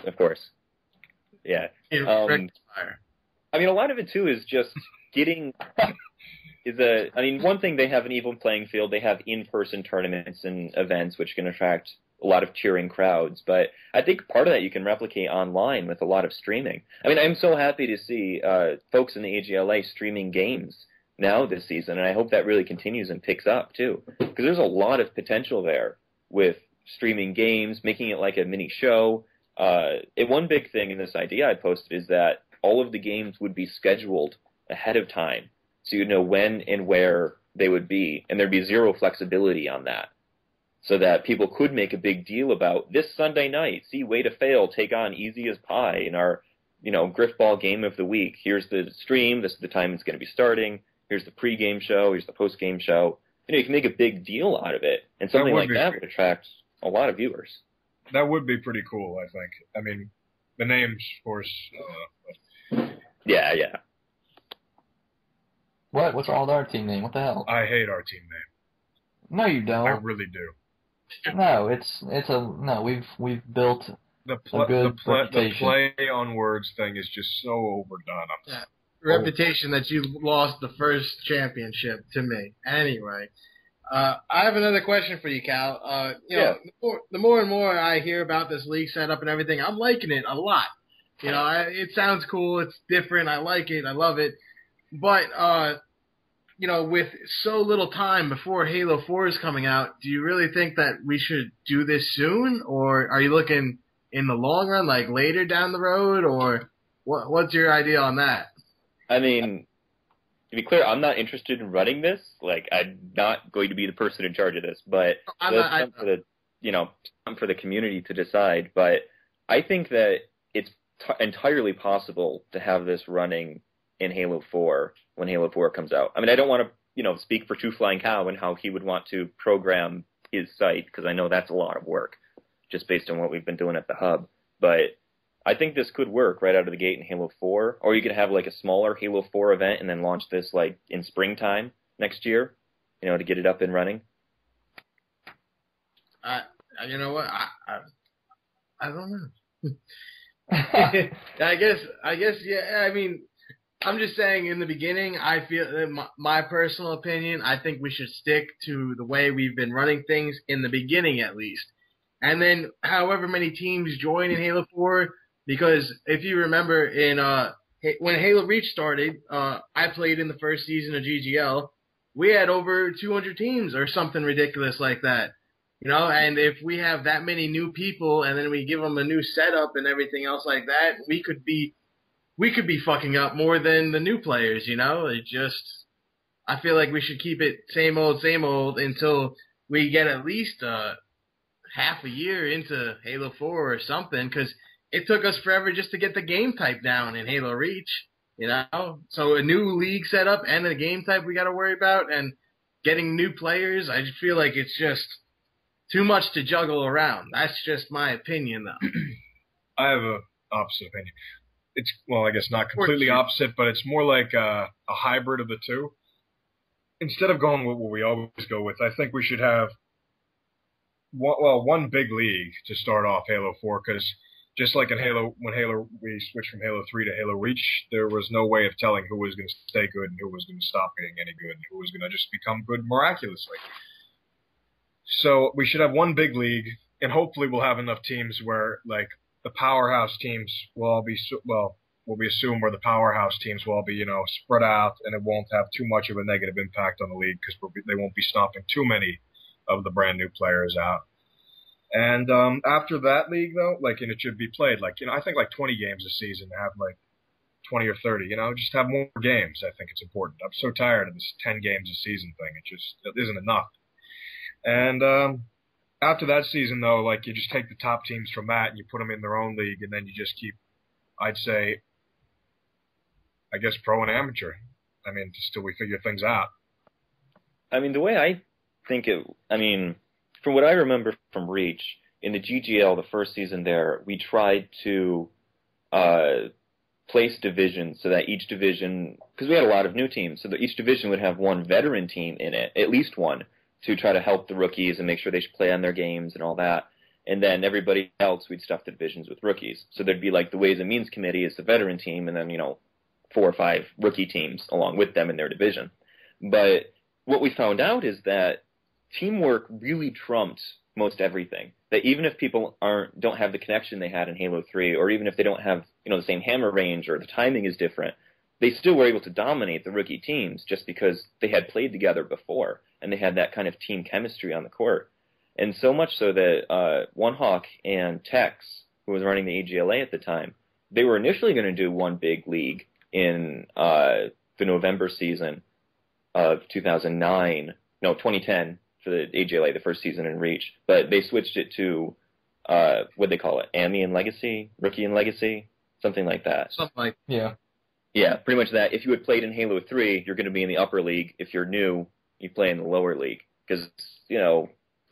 Of course. Yeah. I mean, a lot of it, too, is just getting... one thing, they have an even playing field. They have in-person tournaments and events, which can attract a lot of cheering crowds. But I think part of that you can replicate online with a lot of streaming. I mean, I'm so happy to see folks in the AGLA streaming games now this season, and I hope that really continues and picks up, too. Because there's a lot of potential there with streaming games, making it like a mini show. One big thing in this idea I posted is that all of the games would be scheduled ahead of time, so you'd know when and where they would be, and there'd be zero flexibility on that, so that people could make a big deal about this Sunday night, see Way to Fail take on Easy as Pie in our, Grifball game of the week. Here's the stream, this is the time it's going to be starting, here's the pre-game show, here's the post-game show. You can make a big deal out of it, and something like that would attract a lot of viewers. That would be pretty cool, I think. I mean, the names, of course. Yeah. What's wrong with our team name? What the hell? I hate our team name. No, you don't. I really do. No, we've built a good reputation. The play on words thing is just so overdone. Reputation that you lost the first championship to me. Anyway, I have another question for you, Cal. The more and more I hear about this league setup and everything, I'm liking it a lot. It sounds cool. It's different. I like it. I love it. But, with so little time before Halo 4 is coming out, do you really think that we should do this soon? Or are you looking in the long run, like later down the road? Or what's your idea on that? I mean, to be clear, I'm not interested in running this. Like, I'm not going to be the person in charge of this. But that's something for the community to decide. But I think that it's entirely possible to have this running in Halo 4 when Halo 4 comes out. I mean, I don't want to, speak for Two Flying Cow and how he would want to program his site, because I know that's a lot of work just based on what we've been doing at the hub. But I think this could work right out of the gate in Halo 4, or you could have like a smaller Halo 4 event and then launch this like in springtime next year, to get it up and running. You know what? I don't know. I guess, yeah. I mean, I'm just saying in the beginning, I feel, my personal opinion, I think we should stick to the way we've been running things in the beginning at least. And then however many teams join in Halo 4, because if you remember when Halo Reach started, I played in the first season of GGL, we had over 200 teams or something ridiculous like that. And if we have that many new people and then we give them a new setup and everything else like that, we could be fucking up more than the new players, I feel like we should keep it same old until we get at least half a year into Halo 4 or something, because it took us forever just to get the game type down in Halo Reach, So a new league setup and a game type we got to worry about, and getting new players, I just feel like it's just too much to juggle around. That's just my opinion, though. I have a opposite opinion. It's, well, I guess not completely opposite, but it's more like a hybrid of the two. Instead of going with what we always go with, I think we should have one big league to start off Halo 4, because just like in when we switched from Halo 3 to Halo Reach, there was no way of telling who was going to stay good and who was going to stop getting any good and who was going to just become good miraculously. So we should have one big league, and hopefully we'll have enough teams where, like, the powerhouse teams will all be, we assume where the powerhouse teams will all be, spread out, and it won't have too much of a negative impact on the league because they won't be stomping too many of the brand new players out. And after that league, though, and it should be played, I think 20 games a season, have 20 or 30, just have more games. I think it's important. I'm so tired of this 10 games a season thing. It isn't enough. And after that season, though, like you just take the top teams from that and you put them in their own league, and then you just keep, I'd say, I guess, pro and amateur. I mean, just till we figure things out. I mean, the way I think it, I mean, from what I remember from Reach, in the GGL, the first season there, we tried to place divisions so that each division, because we had a lot of new teams, so that each division would have one veteran team in it, at least one, to try to help the rookies and make sure they should play on their games and all that. And then everybody else, we'd stuff the divisions with rookies. So there'd be like the Ways and Means Committee is the veteran team, and then, 4 or 5 rookie teams along with them in their division. But what we found out is that teamwork really trumps most everything. That even if people don't have the connection they had in Halo 3, or even if they don't have the same hammer range or the timing is different, they still were able to dominate the rookie teams just because they had played together before and they had that kind of team chemistry on the court. And so much so that One Hawk and Tex, who was running the AGLA at the time, they were initially going to do one big league in the November season of 2010 for the AGLA, the first season in Reach, but they switched it to what they call it, AMI and Legacy, Rookie and Legacy, something like that. Something like Yeah, pretty much that. If you had played in Halo 3, you're going to be in the upper league. If you're new, you play in the lower league. Because,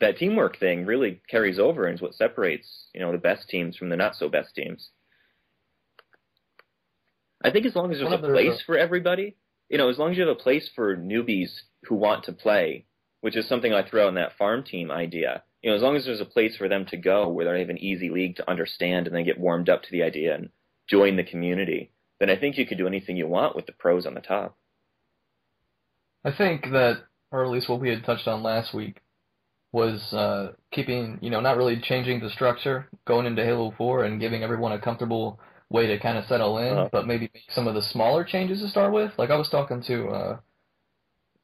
that teamwork thing really carries over and is what separates, the best teams from the not-so-best teams. I think as long as there's a place for everybody, as long as you have a place for newbies who want to play, which is something I threw out in that farm team idea, as long as there's a place for them to go where they have an easy league to understand and then get warmed up to the idea and join the community, then I think you could do anything you want with the pros on the top. I think that, or at least what we had touched on last week, was keeping, not really changing the structure going into Halo 4 and giving everyone a comfortable way to kind of settle in, but maybe make some of the smaller changes to start with. Like I was talking to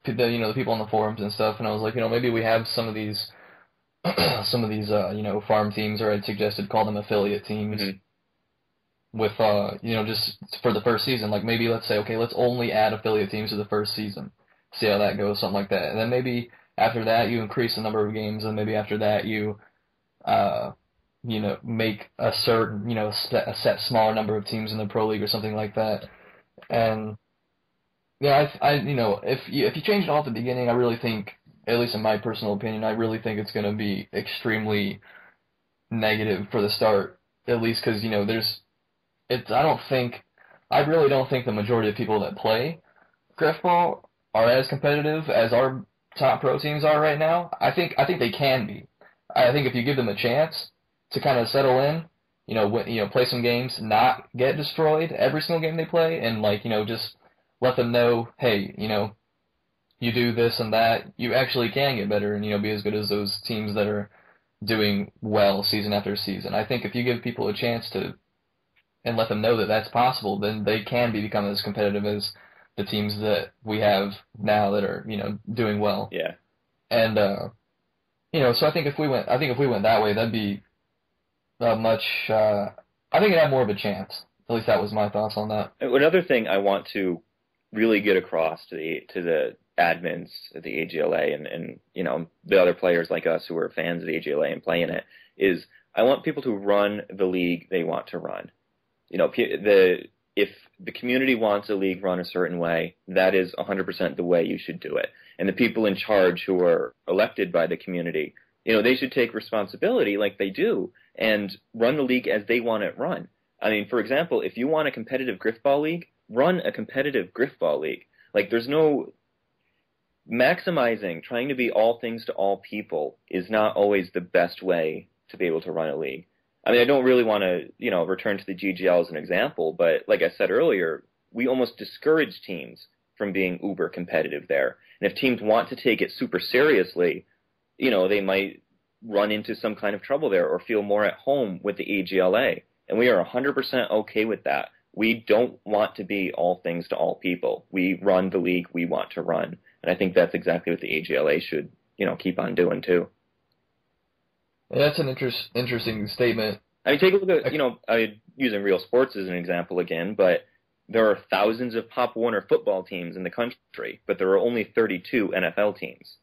the people on the forums and stuff, and I was like, maybe we have some of these farm teams, or I'd suggested call them affiliate teams. Mm-hmm. With, just for the first season, like maybe let's say, okay, let's only add affiliate teams to the first season, see how that goes, something like that. And then maybe after that you increase the number of games, and maybe after that you, make a certain, a set smaller number of teams in the Pro League or something like that. And, yeah, if you change it all at the beginning, I really think, at least in my personal opinion, I really think it's going to be extremely negative for the start, at least because, I really don't think the majority of people that play Grifball are as competitive as our top pro teams are right now. I think they can be. I think if you give them a chance to kind of settle in, play some games, not get destroyed every single game they play, and just let them know, hey, you do this and that, you actually can get better and be as good as those teams that are doing well season after season. I think if you give people a chance to and let them know that that's possible, then they can become as competitive as the teams that we have now that are, doing well. Yeah. And, so I think if we went that way, that'd be I think it'd have more of a chance. At least that was my thoughts on that. Another thing I want to really get across to the admins at the AGLA and the other players like us who are fans of the AGLA and play in it is I want people to run the league they want to run. If the community wants a league run a certain way, that is 100% the way you should do it. And the people in charge who are elected by the community, they should take responsibility like they do and run the league as they want it run. I mean, for example, if you want a competitive Grifball league, run a competitive Grifball league. Like, there's no maximizing, trying to be all things to all people is not always the best way to be able to run a league. I mean, I don't really want to, return to the GGL as an example, but like I said earlier, we almost discourage teams from being uber competitive there. And if teams want to take it super seriously, they might run into some kind of trouble there or feel more at home with the AGLA. And we are 100% okay with that. We don't want to be all things to all people. We run the league we want to run. And I think that's exactly what the AGLA should, keep on doing too. That's an interesting statement. I mean, take a look at, using Real Sports as an example again, but there are thousands of Pop Warner football teams in the country, but there are only 32 NFL teams.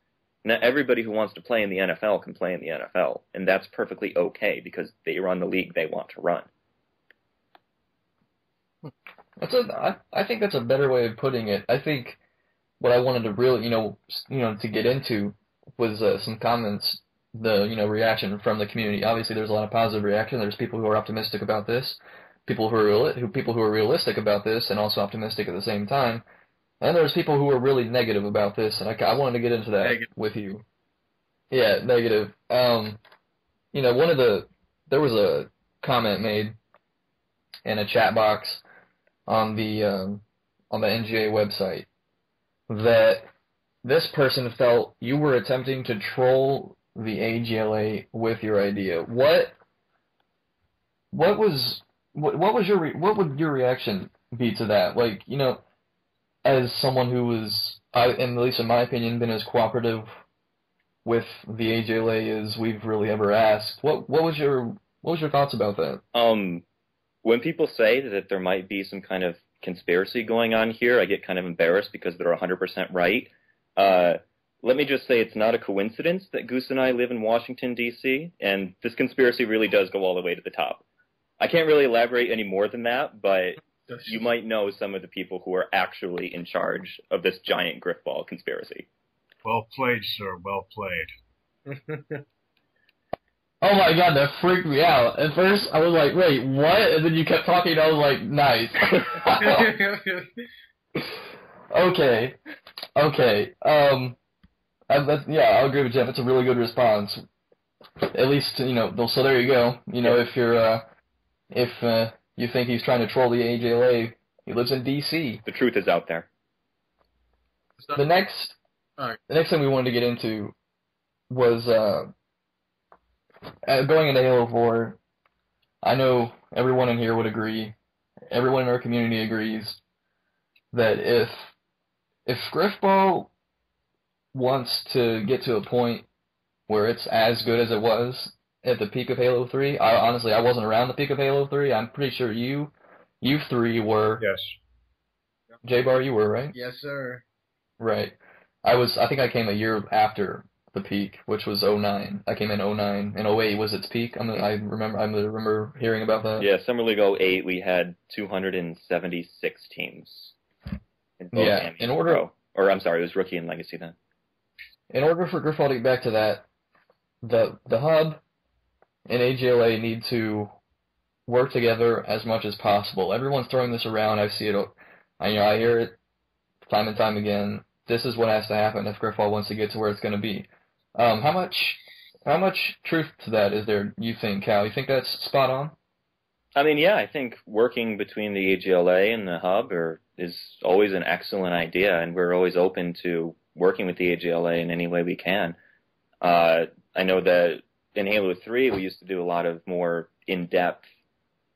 Not everybody who wants to play in the NFL can play in the NFL, and that's perfectly okay because they run the league they want to run. I think that's a better way of putting it. I think what I wanted to really, to get into was some comments, reaction from the community. Obviously, there's a lot of positive reaction. There's people who are optimistic about this, people who are realistic about this, and also optimistic at the same time. And there's people who are really negative about this, and I wanted to get into that with you. Yeah, negative. There was a comment made in a chat box on the NGA website that this person felt you were attempting to troll the AGLA with your idea. What would your reaction be to that? Like, as someone who was, at least in my opinion, been as cooperative with the AGLA as we've really ever asked, what was your thoughts about that? When people say that there might be some kind of conspiracy going on here, I get kind of embarrassed because they're 100% right. Let me just say it's not a coincidence that Goose and I live in Washington, D.C., and this conspiracy really does go all the way to the top. I can't really elaborate any more than that, but you might know some of the people who are actually in charge of this giant Grifball conspiracy. Well played, sir. Well played. Oh my god, that freaked me out. At first, I was like, wait, what? And then you kept talking, and I was like, nice. Okay. I'll agree with Jeff. It's a really good response. At least, so there you go. If you think he's trying to troll the AGLA, he lives in D.C. The truth is out there. The next thing we wanted to get into was going into Halo 4. I know everyone in here would agree, everyone in our community agrees, that if Grifball wants to get to a point where it's as good as it was at the peak of Halo 3, I wasn't around the peak of Halo 3. I'm pretty sure you three were. Yes. J-Bar, you were, right? Yes, sir. Right. I think I came a year after the peak, which was 09. I came in 09, and 08 was its peak. I remember hearing about that. Yeah, Summer League 08, we had 276 teams. It was Rookie and Legacy then. In order for Grifball to get back to that, the hub and AGLA need to work together as much as possible. Everyone's throwing this around. I see it. I hear it time and time again. This is what has to happen if Grifball wants to get to where it's going to be. How much truth to that is there, you think, Cal? You think that's spot on? I mean, yeah, I think working between the AGLA and the hub is always an excellent idea, and we're always open to working with the AGLA in any way we can. I know that in Halo 3, we used to do a lot of more in-depth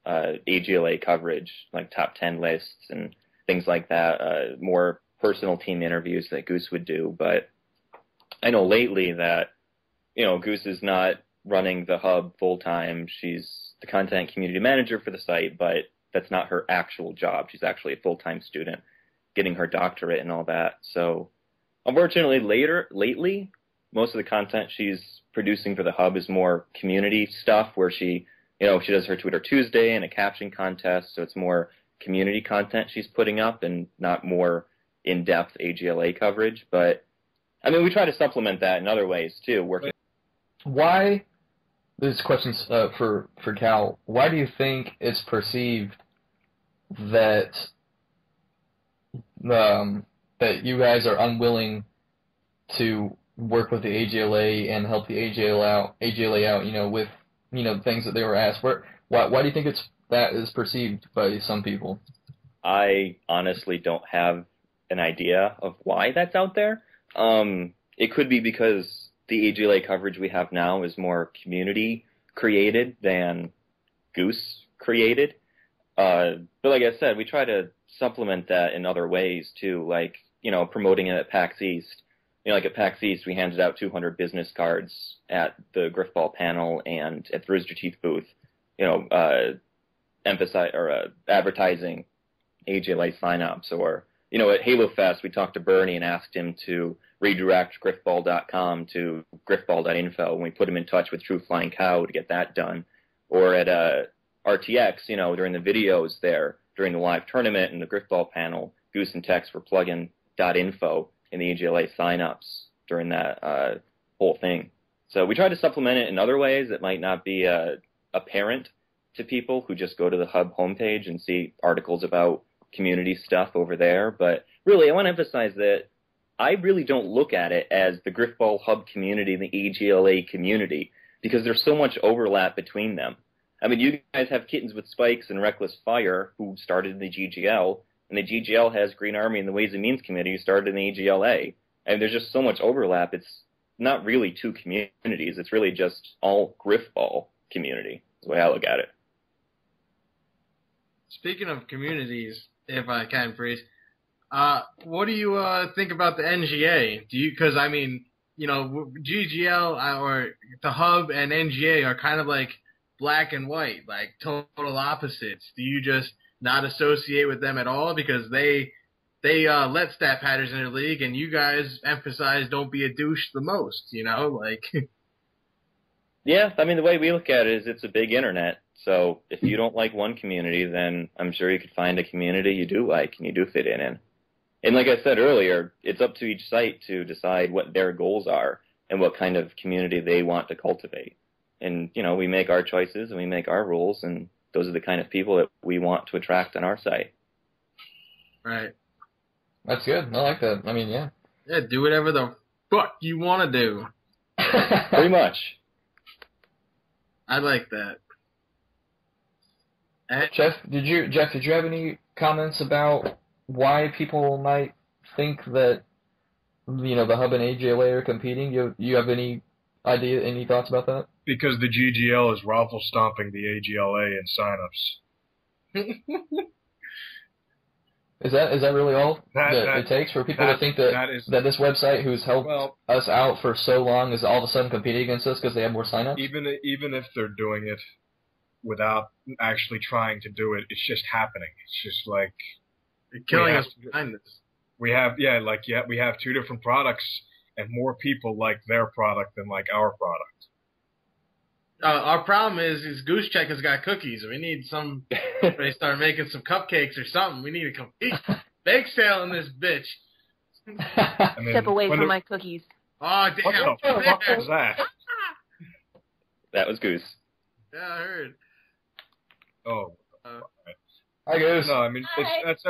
AGLA coverage, like top 10 lists and things like that, more personal team interviews that Goose would do. But I know lately that, Goose is not running the hub full-time. She's the content community manager for the site, but that's not her actual job. She's actually a full-time student getting her doctorate and all that. So unfortunately, lately, most of the content she's producing for the hub is more community stuff where she does her Twitter Tuesday and a caption contest. So it's more community content she's putting up and not more in-depth AGLA coverage. But, I mean, we try to supplement that in other ways, too. Why, this question's for Cal, why do you think it's perceived that that you guys are unwilling to work with the AGLA and help the AGLA out, with, things that they were asked? Why do you think that is perceived by some people? I honestly don't have an idea of why that's out there. It could be because the AGLA coverage we have now is more community created than Goose created. But like I said, we try to supplement that in other ways too, like, promoting it at PAX East. Like at PAX East, we handed out 200 business cards at the Grifball panel and at the Rooster Teeth booth, advertising AGLA signups. Or, at Halo Fest, we talked to Bernie and asked him to redirect grifball.com to grifball.info, and we put them in touch with True Flying Cow to get that done. Or at RTX, during the videos there, during the live tournament and the Grifball panel, Goose and Tex were plugging .info in the AGLA signups during that whole thing. So we try to supplement it in other ways that might not be apparent to people who just go to the Hub homepage and see articles about community stuff over there. But really, I want to emphasize that I really don't look at it as the Grifball Hub community and the AGLA community, because there's so much overlap between them. I mean, you guys have Kittens with Spikes and Reckless Fire, who started in the GGL, and the GGL has Green Army and the Ways and Means Committee, who started in the AGLA. And there's just so much overlap. It's not really two communities. It's really just all Grifball community, is the way I look at it. Speaking of communities, if I can, Priest, what do you think about the NGA? Because, I mean, GGL or the Hub and NGA are kind of like black and white, like total opposites. Do you just not associate with them at all because they let stat patterns in their league, and you guys emphasize don't be a douche the most, Yeah, I mean, the way we look at it is it's a big internet. So if you don't like one community, then I'm sure you could find a community you do like and you do fit in. And like I said earlier, it's up to each site to decide what their goals are and what kind of community they want to cultivate. And, we make our choices and we make our rules, and those are the kind of people that we want to attract on our site. Right. That's good. I like that. I mean, yeah. Yeah, do whatever the fuck you want to do. Pretty much. I like that. Jeff, did you have any comments about why people might think that, the Hub and AGLA are competing? You have any idea, any thoughts about that? Because the GGL is raffle stomping the AGLA in signups. Is that really all that it takes for people to think that this website, who's helped us out for so long, is all of a sudden competing against us because they have more signups? Even if they're doing it without actually trying to do it, it's just happening. It's just like you're killing us behind this. We have two different products, and more people like their product than like our product. Our problem is Goose Check has got cookies. We need they start making some cupcakes or something. We need to compete. Bake sale in this bitch. Step away from my cookies. Oh, damn. What the fuck was that? That was Goose. Yeah, I heard. Oh. Hi, Goose. No, I mean, that's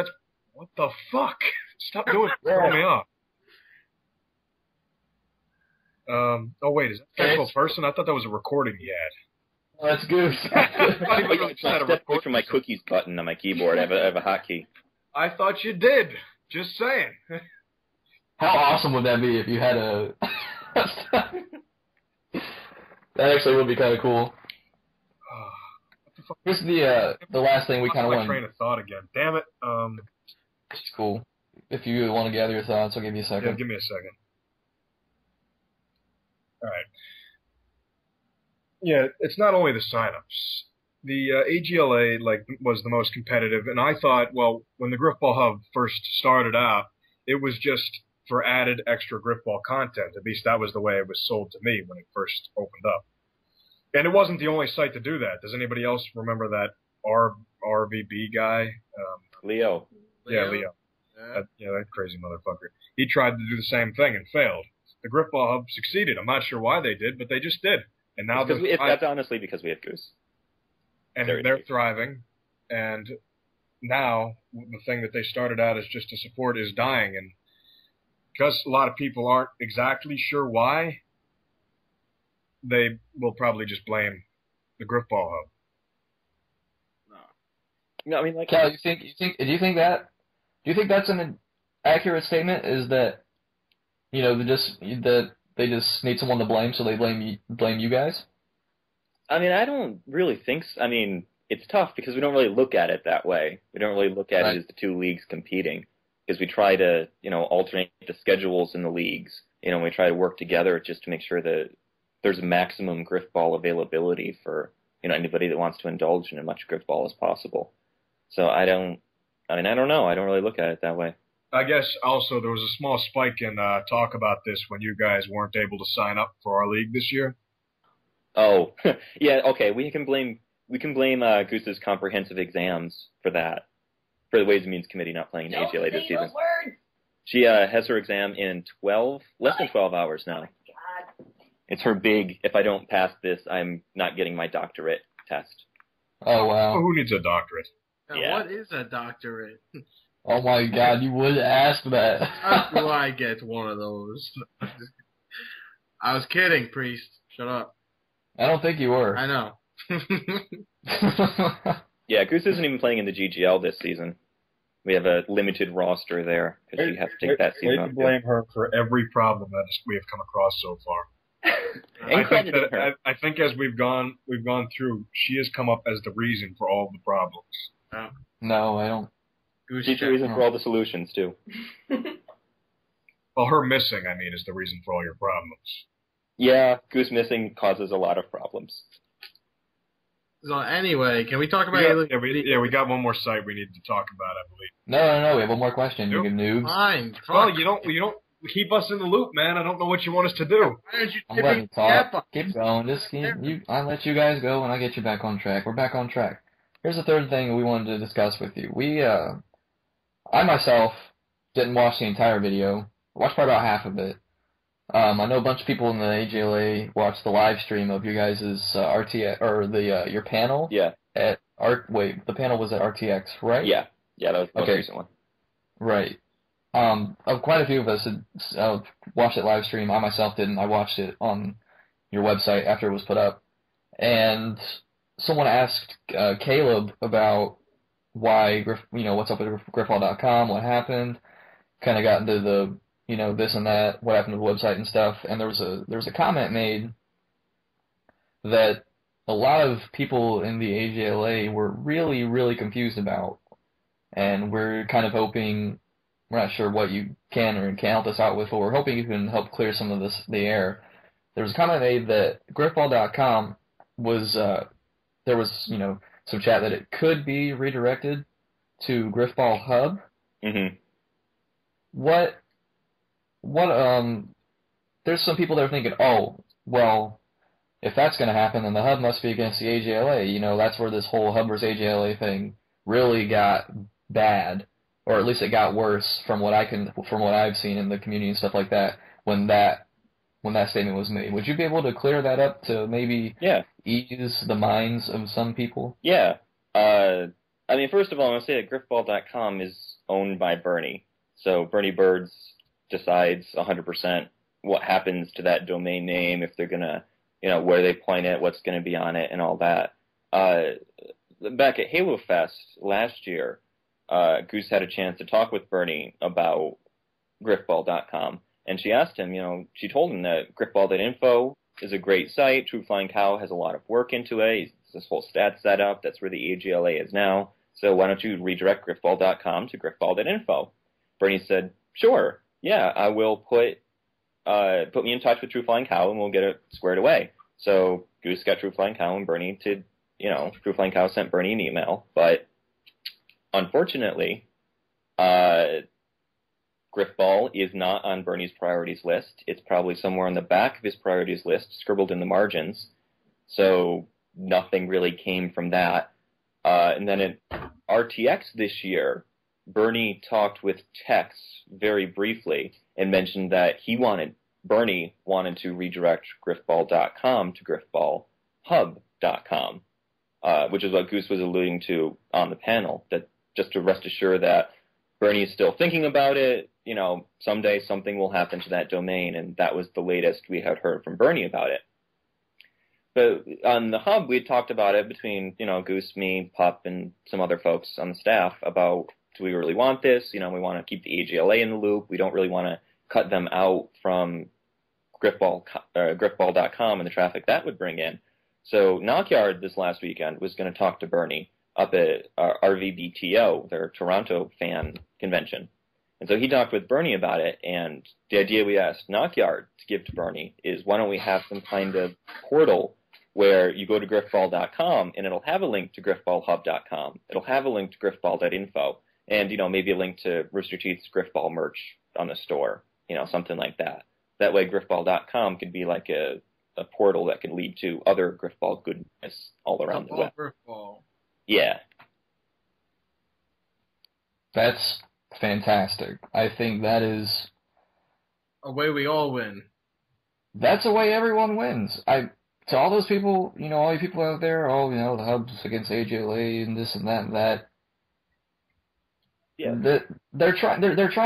what the fuck? Stop doing it. Throw me off. Oh wait, is that a actual person? I thought that was a recording he had. Oh, that's Goose. I stepped away from my cookies button on my keyboard. I have a hotkey. I thought you did. Just saying. How awesome would that be if you had a... That actually would be kind of cool. Here's the last thing we kind of want. My train of thought again. Damn it. It's cool. If you want to gather your thoughts, I'll give you a second. Yeah, give me a second. All right. Yeah, it's not only the signups. The AGLA was the most competitive, and I thought, well, when the Grifball Hub first started out, it was just for added extra Grifball content. At least that was the way it was sold to me when it first opened up. And it wasn't the only site to do that. Does anybody else remember that RVB guy? Leo. Yeah, Leo. That crazy motherfucker. He tried to do the same thing and failed. The Grifball Hub succeeded. I'm not sure why they did, but they just did. And now that's honestly because we have Goose. And they're thriving. And now the thing that they started out as just to support is dying. And because a lot of people aren't exactly sure why, they will probably just blame the Grifball Hub. No, I mean, Cal, do you think that's an accurate statement? Is that they just need someone to blame, so they blame you guys? I mean, I don't really think so. I mean, it's tough because we don't really look at it that way. We don't really look at it as the two leagues competing, because we try to, alternate the schedules in the leagues. We try to work together just to make sure that there's maximum Grifball availability for, anybody that wants to indulge in as much Grifball as possible. So I don't know. I don't really look at it that way. I guess also there was a small spike in talk about this when you guys weren't able to sign up for our league this year. Oh, yeah. Okay, we can blame Goose's comprehensive exams for that, for the Ways and Means Committee not playing in AGLA this season. She has her exam in less than 12 hours now. God. It's her big, if I don't pass this, I'm not getting my doctorate test. Oh, wow. Who needs a doctorate? Now, Yeah. what is a doctorate? Oh, my God, you would ask that. How do I get one of those? I was kidding, Priest. Shut up. I don't think you were. I know. Yeah, Goose isn't even playing in the GGL this season. We have a limited roster there because you have to take that season off. We blame her for every problem that we have come across so far. I think as we've gone through, she has come up as the reason for all the problems. Oh. No, I don't. She's the reason for all the solutions too. Well, her missing, is the reason for all your problems. Yeah, Goose missing causes a lot of problems. So anyway, can we talk about we got one more site we need to talk about, I believe. No, we have one more question. You can noob. Fine. Well, you don't keep us in the loop, man. I don't know what you want us to do. Why aren't you I'm letting you talk. Keep going. I let you guys go and I get you back on track. We're back on track. Here's the third thing we wanted to discuss with you. I myself didn't watch the entire video. I watched probably about half of it. I know a bunch of people in the AGLA watched the live stream of you guys' RTX or your panel. Yeah. The panel was at RTX, right? Yeah, that was the most recent one. Right. Quite a few of us had watched it live stream. I myself didn't. I watched it on your website after it was put up, and someone asked Caleb about why what's up with Grifball.com, what happened. Kind of got into the this and that, what happened to the website and stuff, and there was a comment made that a lot of people in the AGLA were really, really confused about, and we're kind of hoping, we're not sure what you can or can't help us out with, but we're hoping you can help clear some of the air. There was a comment made that Grifball.com was, there was, some chat that it could be redirected to Grifball Hub. Mm-hmm. There's some people that are thinking, oh, well, if that's going to happen, then the Hub must be against the AGLA. That's where this whole Hub versus AGLA thing really got bad, or at least it got worse from what I've seen in the community and stuff like that when that statement was made. Would you be able to clear that up to maybe ease the minds of some people? Yeah. First of all, I want to say that Grifball.com is owned by Bernie. So Bernie Birds decides 100% what happens to that domain name, if they're going to, where they point it, what's going to be on it, and all that. Back at Halo Fest last year, Goose had a chance to talk with Bernie about Grifball.com, and she asked him, she told him that Grifball.info is a great site. True Flying Cow has a lot of work into it. He's this whole stat setup. That's where the AGLA is now. So why don't you redirect Grifball.com to Grifball.info? Bernie said, sure. Yeah, I will put me in touch with True Flying Cow and we'll get it squared away. So Goose got True Flying Cow and Bernie to, True Flying Cow sent Bernie an email. But unfortunately, Grifball is not on Bernie's priorities list. It's probably somewhere on the back of his priorities list, scribbled in the margins. So nothing really came from that. And then at RTX this year, Bernie talked with Tex very briefly and mentioned that Bernie wanted to redirect Grifball.com to GrifballHub.com, which is what Goose was alluding to on the panel, that just to rest assured that Bernie is still thinking about it, someday something will happen to that domain, and that was the latest we had heard from Bernie about it. But on the Hub, we had talked about it between, Goose, me, Pup, and some other folks on the staff about, do we really want this? We want to keep the AGLA in the loop. We don't really want to cut them out from Grifball.com and the traffic that would bring in. So Knockyard this last weekend was going to talk to Bernie up at RVBTO, their Toronto fan convention. And so he talked with Bernie about it, and the idea we asked Knockyard to give to Bernie is, why don't we have some kind of portal where you go to Grifball.com and it'll have a link to GrifballHub.com. It'll have a link to Grifball.info. and, maybe a link to Rooster Teeth's Grifball merch on the store, something like that. That way Grifball.com could be like a portal that could lead to other Grifball goodness all around the web. Grifball. Yeah. That's fantastic. I think that is a way we all win. That's a way everyone wins. To all those people, all you people out there, the hubs against AGLA and this and that and that. Yeah. They're trying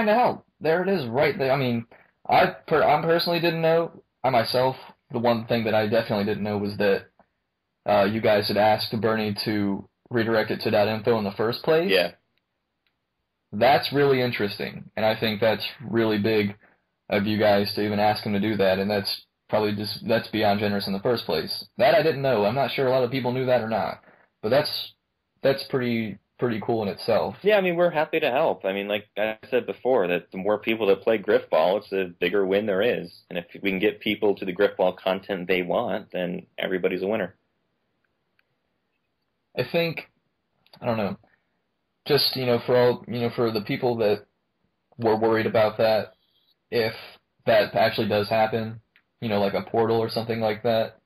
to help. There it is, right there. I mean, I personally didn't know. I myself, the one thing that I definitely didn't know was that you guys had asked Bernie to redirect it to that info in the first place. Yeah. That's really interesting, and I think that's really big of you guys to even ask him to do that, and that's probably that's beyond generous in the first place. That I didn't know. I'm not sure a lot of people knew that or not, but that's pretty cool in itself. Yeah, I mean, we're happy to help. I mean, like I said before, that the more people that play Grifball, it's a bigger win there is. And if we can get people to the Grifball content they want, then everybody's a winner. I think, I don't know, just, for the people that were worried about that, if that actually does happen, like a portal or something like that,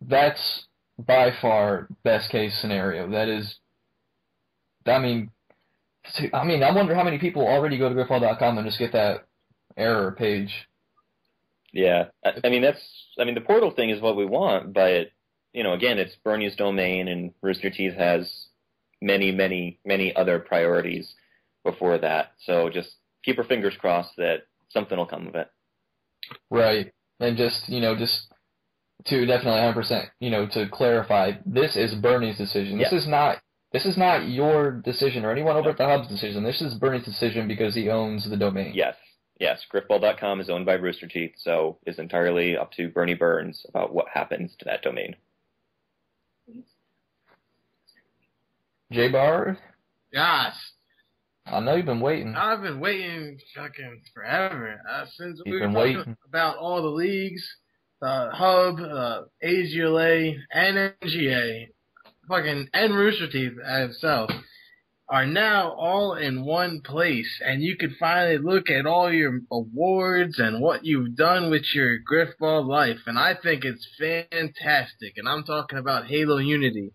that's by far best case scenario. That is, I wonder how many people already go to Grifball.com and just get that error page. Yeah, the portal thing is what we want, but, again, it's Bernie's domain, and Rooster Teeth has many, many, many other priorities before that. So just keep our fingers crossed that something will come of it. Right. And just to definitely 100%, to clarify, this is Bernie's decision. Yeah. This is not your decision or anyone over at the Hub's decision. This is Bernie's decision because he owns the domain. Yes. Grifball.com is owned by Rooster Teeth, so it's entirely up to Bernie Burns about what happens to that domain. J-Bar? Yes. I know you've been waiting. I've been waiting fucking forever. Since we were talking about all the leagues, Hub, AGLA, and NGA, and Rooster Teeth itself, are now all in one place, and you can finally look at all your awards and what you've done with your Grifball life, and I think it's fantastic, and I'm talking about Halo Unity.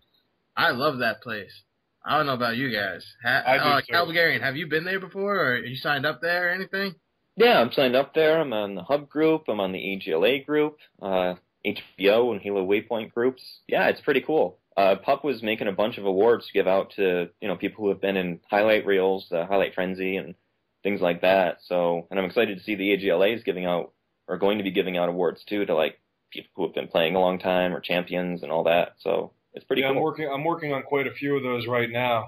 I love that place. I don't know about you guys. Kalbelgarion, have you been there before, or are you signed up there or anything? Yeah, I'm signed up there. I'm on the Hub group. I'm on the AGLA group, HBO and Halo Waypoint groups. Yeah, it's pretty cool. Pup was making a bunch of awards to give out to, people who have been in highlight reels, Highlight Frenzy, and things like that. So, and I'm excited to see the AGLA is going to be giving out awards too to like people who have been playing a long time or champions and all that. So it's pretty cool. I'm working on quite a few of those right now.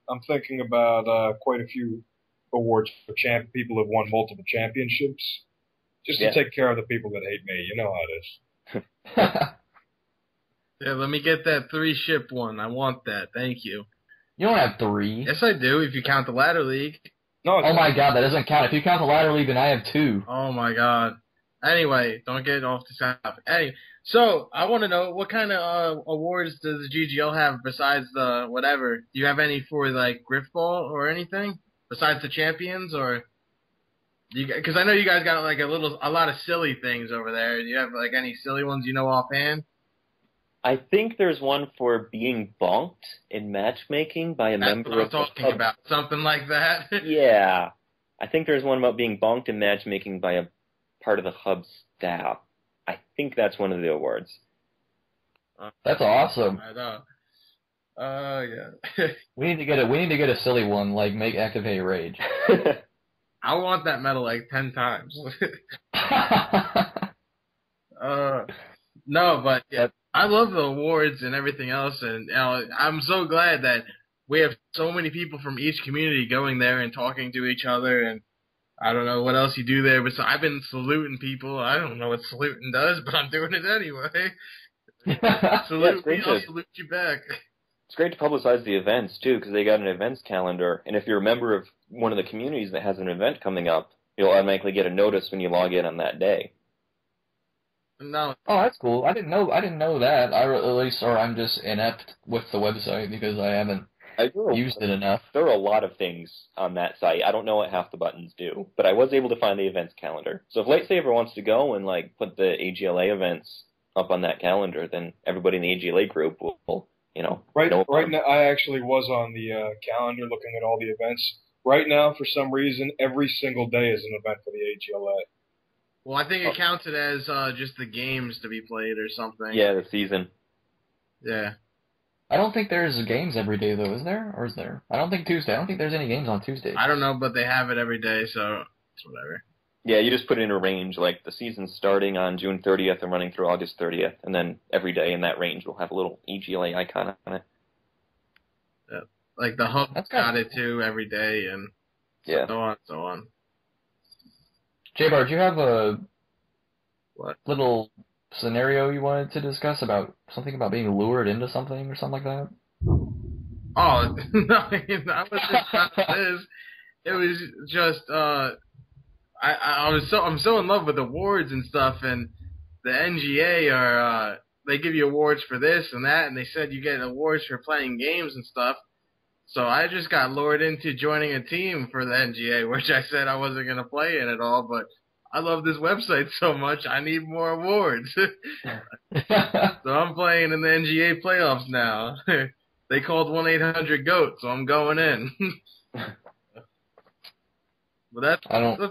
I'm thinking about quite a few awards for people who have won multiple championships, just to take care of the people that hate me. You know how it is. Yeah, let me get that 3-ship one. I want that. Thank you. You don't have 3. Yes, I do, if you count the ladder league. No. Oh my god, that doesn't count. If you count the ladder league, then I have 2. Oh my god. Anyway, don't get off the topic. Anyway, so I want to know, what kind of awards does the GGL have besides the whatever? Do you have any for like Grifball or anything besides the champions, or? Because I know you guys got like a lot of silly things over there. Do you have like any silly ones you know offhand? I think there's one for being bonked in matchmaking by a member of the Hub. Talking about something like that. Yeah, I think there's one about being bonked in matchmaking by a part of the Hub staff. I think that's one of the awards. That's awesome. I know. Yeah. we need to get a silly one, like make Activate Rage. I want that medal like 10 times. No, but yeah, I love the awards and everything else, and I'm so glad that we have so many people from each community going there and talking to each other, and I don't know what else you do there, but I've been saluting people. I don't know what saluting does, but I'm doing it anyway. Salute me, I'll salute you back. It's great to publicize the events, too, because they got an events calendar, and if you're a member of one of the communities that has an event coming up, you'll automatically get a notice when you log in on that day. No. Oh, that's cool. I didn't know that. I'm just inept with the website because I haven't used it enough. There are a lot of things on that site. I don't know what half the buttons do, but I was able to find the events calendar. So if Lightsaber wants to go and like put the AGLA events up on that calendar, then everybody in the AGLA group will Right now, I actually was on the calendar looking at all the events. Right now, for some reason, every single day is an event for the AGLA. Well, I think it counts it as just the games to be played or something. Yeah, the season. Yeah. I don't think there's games every day, though, is there? Or is there? I don't think Tuesday. I don't think there's any games on Tuesdays. I don't know, but they have it every day, so it's whatever. Yeah, you just put it in a range, like the season's starting on June 30th and running through August 30th, and then every day in that range will have a little AGLA icon on it. Yeah. Like the hub got it too every day, and so on and so on. J-Bar, do you have a little scenario you wanted to discuss about something about being lured into something or something like that? Oh, no, I was just about this. It was just, I'm so in love with awards and stuff, and the NGA are, they give you awards for this and that, and they said you get awards for playing games and stuff. So I just got lured into joining a team for the NGA, which I said I wasn't going to play in at all, but I love this website so much, I need more awards. So I'm playing in the NGA playoffs now. They called 1-800-GOAT, so I'm going in. But that's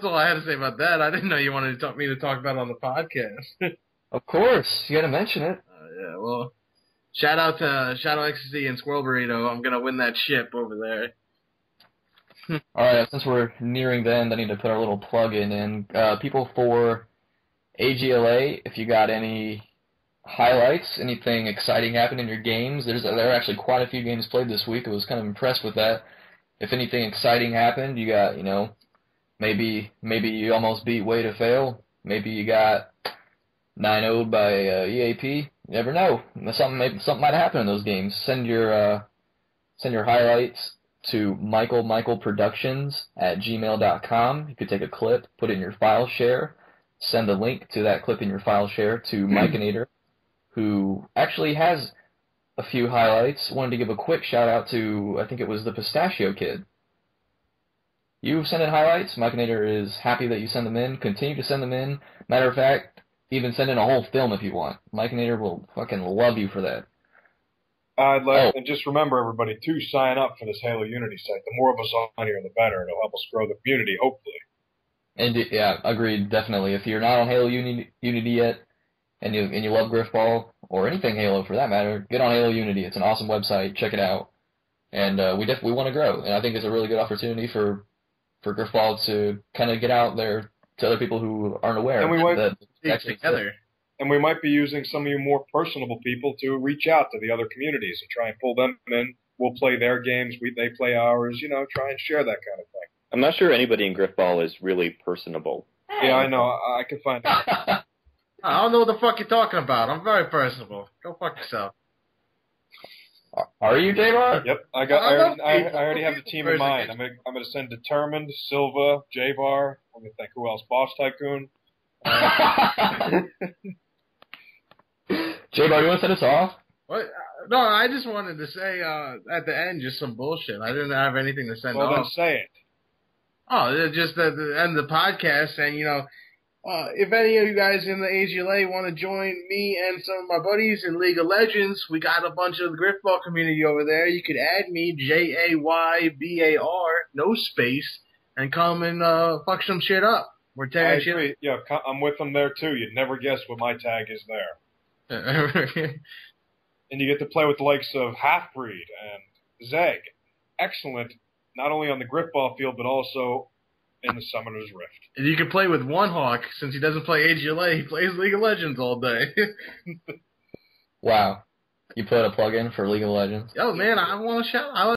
all I had to say about that. I didn't know you wanted me to talk about it on the podcast. Of course, you got to mention it. Yeah, well, shout out to Shadow Ecstasy and Squirrel Burrito. I'm gonna win that ship over there. All right, since we're nearing the end, I need to put our little plug-in in. People for AGLA, if you got any highlights, anything exciting happened in your games, there are actually quite a few games played this week. I was kind of impressed with that. If anything exciting happened, you got, maybe you almost beat Way to Fail. Maybe you got 9-0'd by EAP. You never know. Something might happen in those games. Send your highlights to michaelproductions@gmail.com. You could take a clip, put it in your file share, send a link to that clip in your file share to Mikeinator, who actually has a few highlights. Wanted to give a quick shout out to, I think it was the Pistachio Kid. You send in highlights. Mikeinator is happy that you send them in. Continue to send them in. Matter of fact, even send in a whole film if you want. Mikeinator will fucking love you for that. And just remember, everybody, to sign up for this Halo Unity site. The more of us on here, the better. It'll help us grow the community, hopefully. And yeah, agreed, definitely. If you're not on Halo Unity yet, and you love Grifball or anything Halo for that matter, get on Halo Unity. It's an awesome website. Check it out. And we definitely want to grow. And I think it's a really good opportunity for Grifball to kind of get out there to other people who aren't aware that it's together. And we might be using some of you more personable people to reach out to the other communities and try and pull them in. We'll play their games, they play ours, try and share that kind of thing. I'm not sure anybody in Grifball is really personable. Yeah, I know. I can find out. I don't know what the fuck you're talking about. I'm very personable. Go fuck yourself. Are you, J-Bar? Yep. I already have the team in mind. I'm gonna send Determined, Silva, J-Bar. I'm gonna think who else? Boss Tycoon. J-Bar, you want to set us off? What? No, I just wanted to say at the end just some bullshit. I didn't have anything to send off. Well, then say it. Oh, just at the end of the podcast, and if any of you guys in the AGLA want to join me and some of my buddies in League of Legends, we got a bunch of the Grifball community over there. You could add me, JAYBAR, no space, and come and fuck some shit up. We're tagging shit. I agree. Yeah, I'm with them there too. You'd never guess what my tag is there. And you get to play with the likes of Halfbreed and Zeg. Excellent, not only on the Grifball field, but also in the Summoner's Rift. And you can play with One Hawk. Since he doesn't play AGLA, he plays League of Legends all day. Wow. You put a plug in for League of Legends? Yo, man, I want to shout out.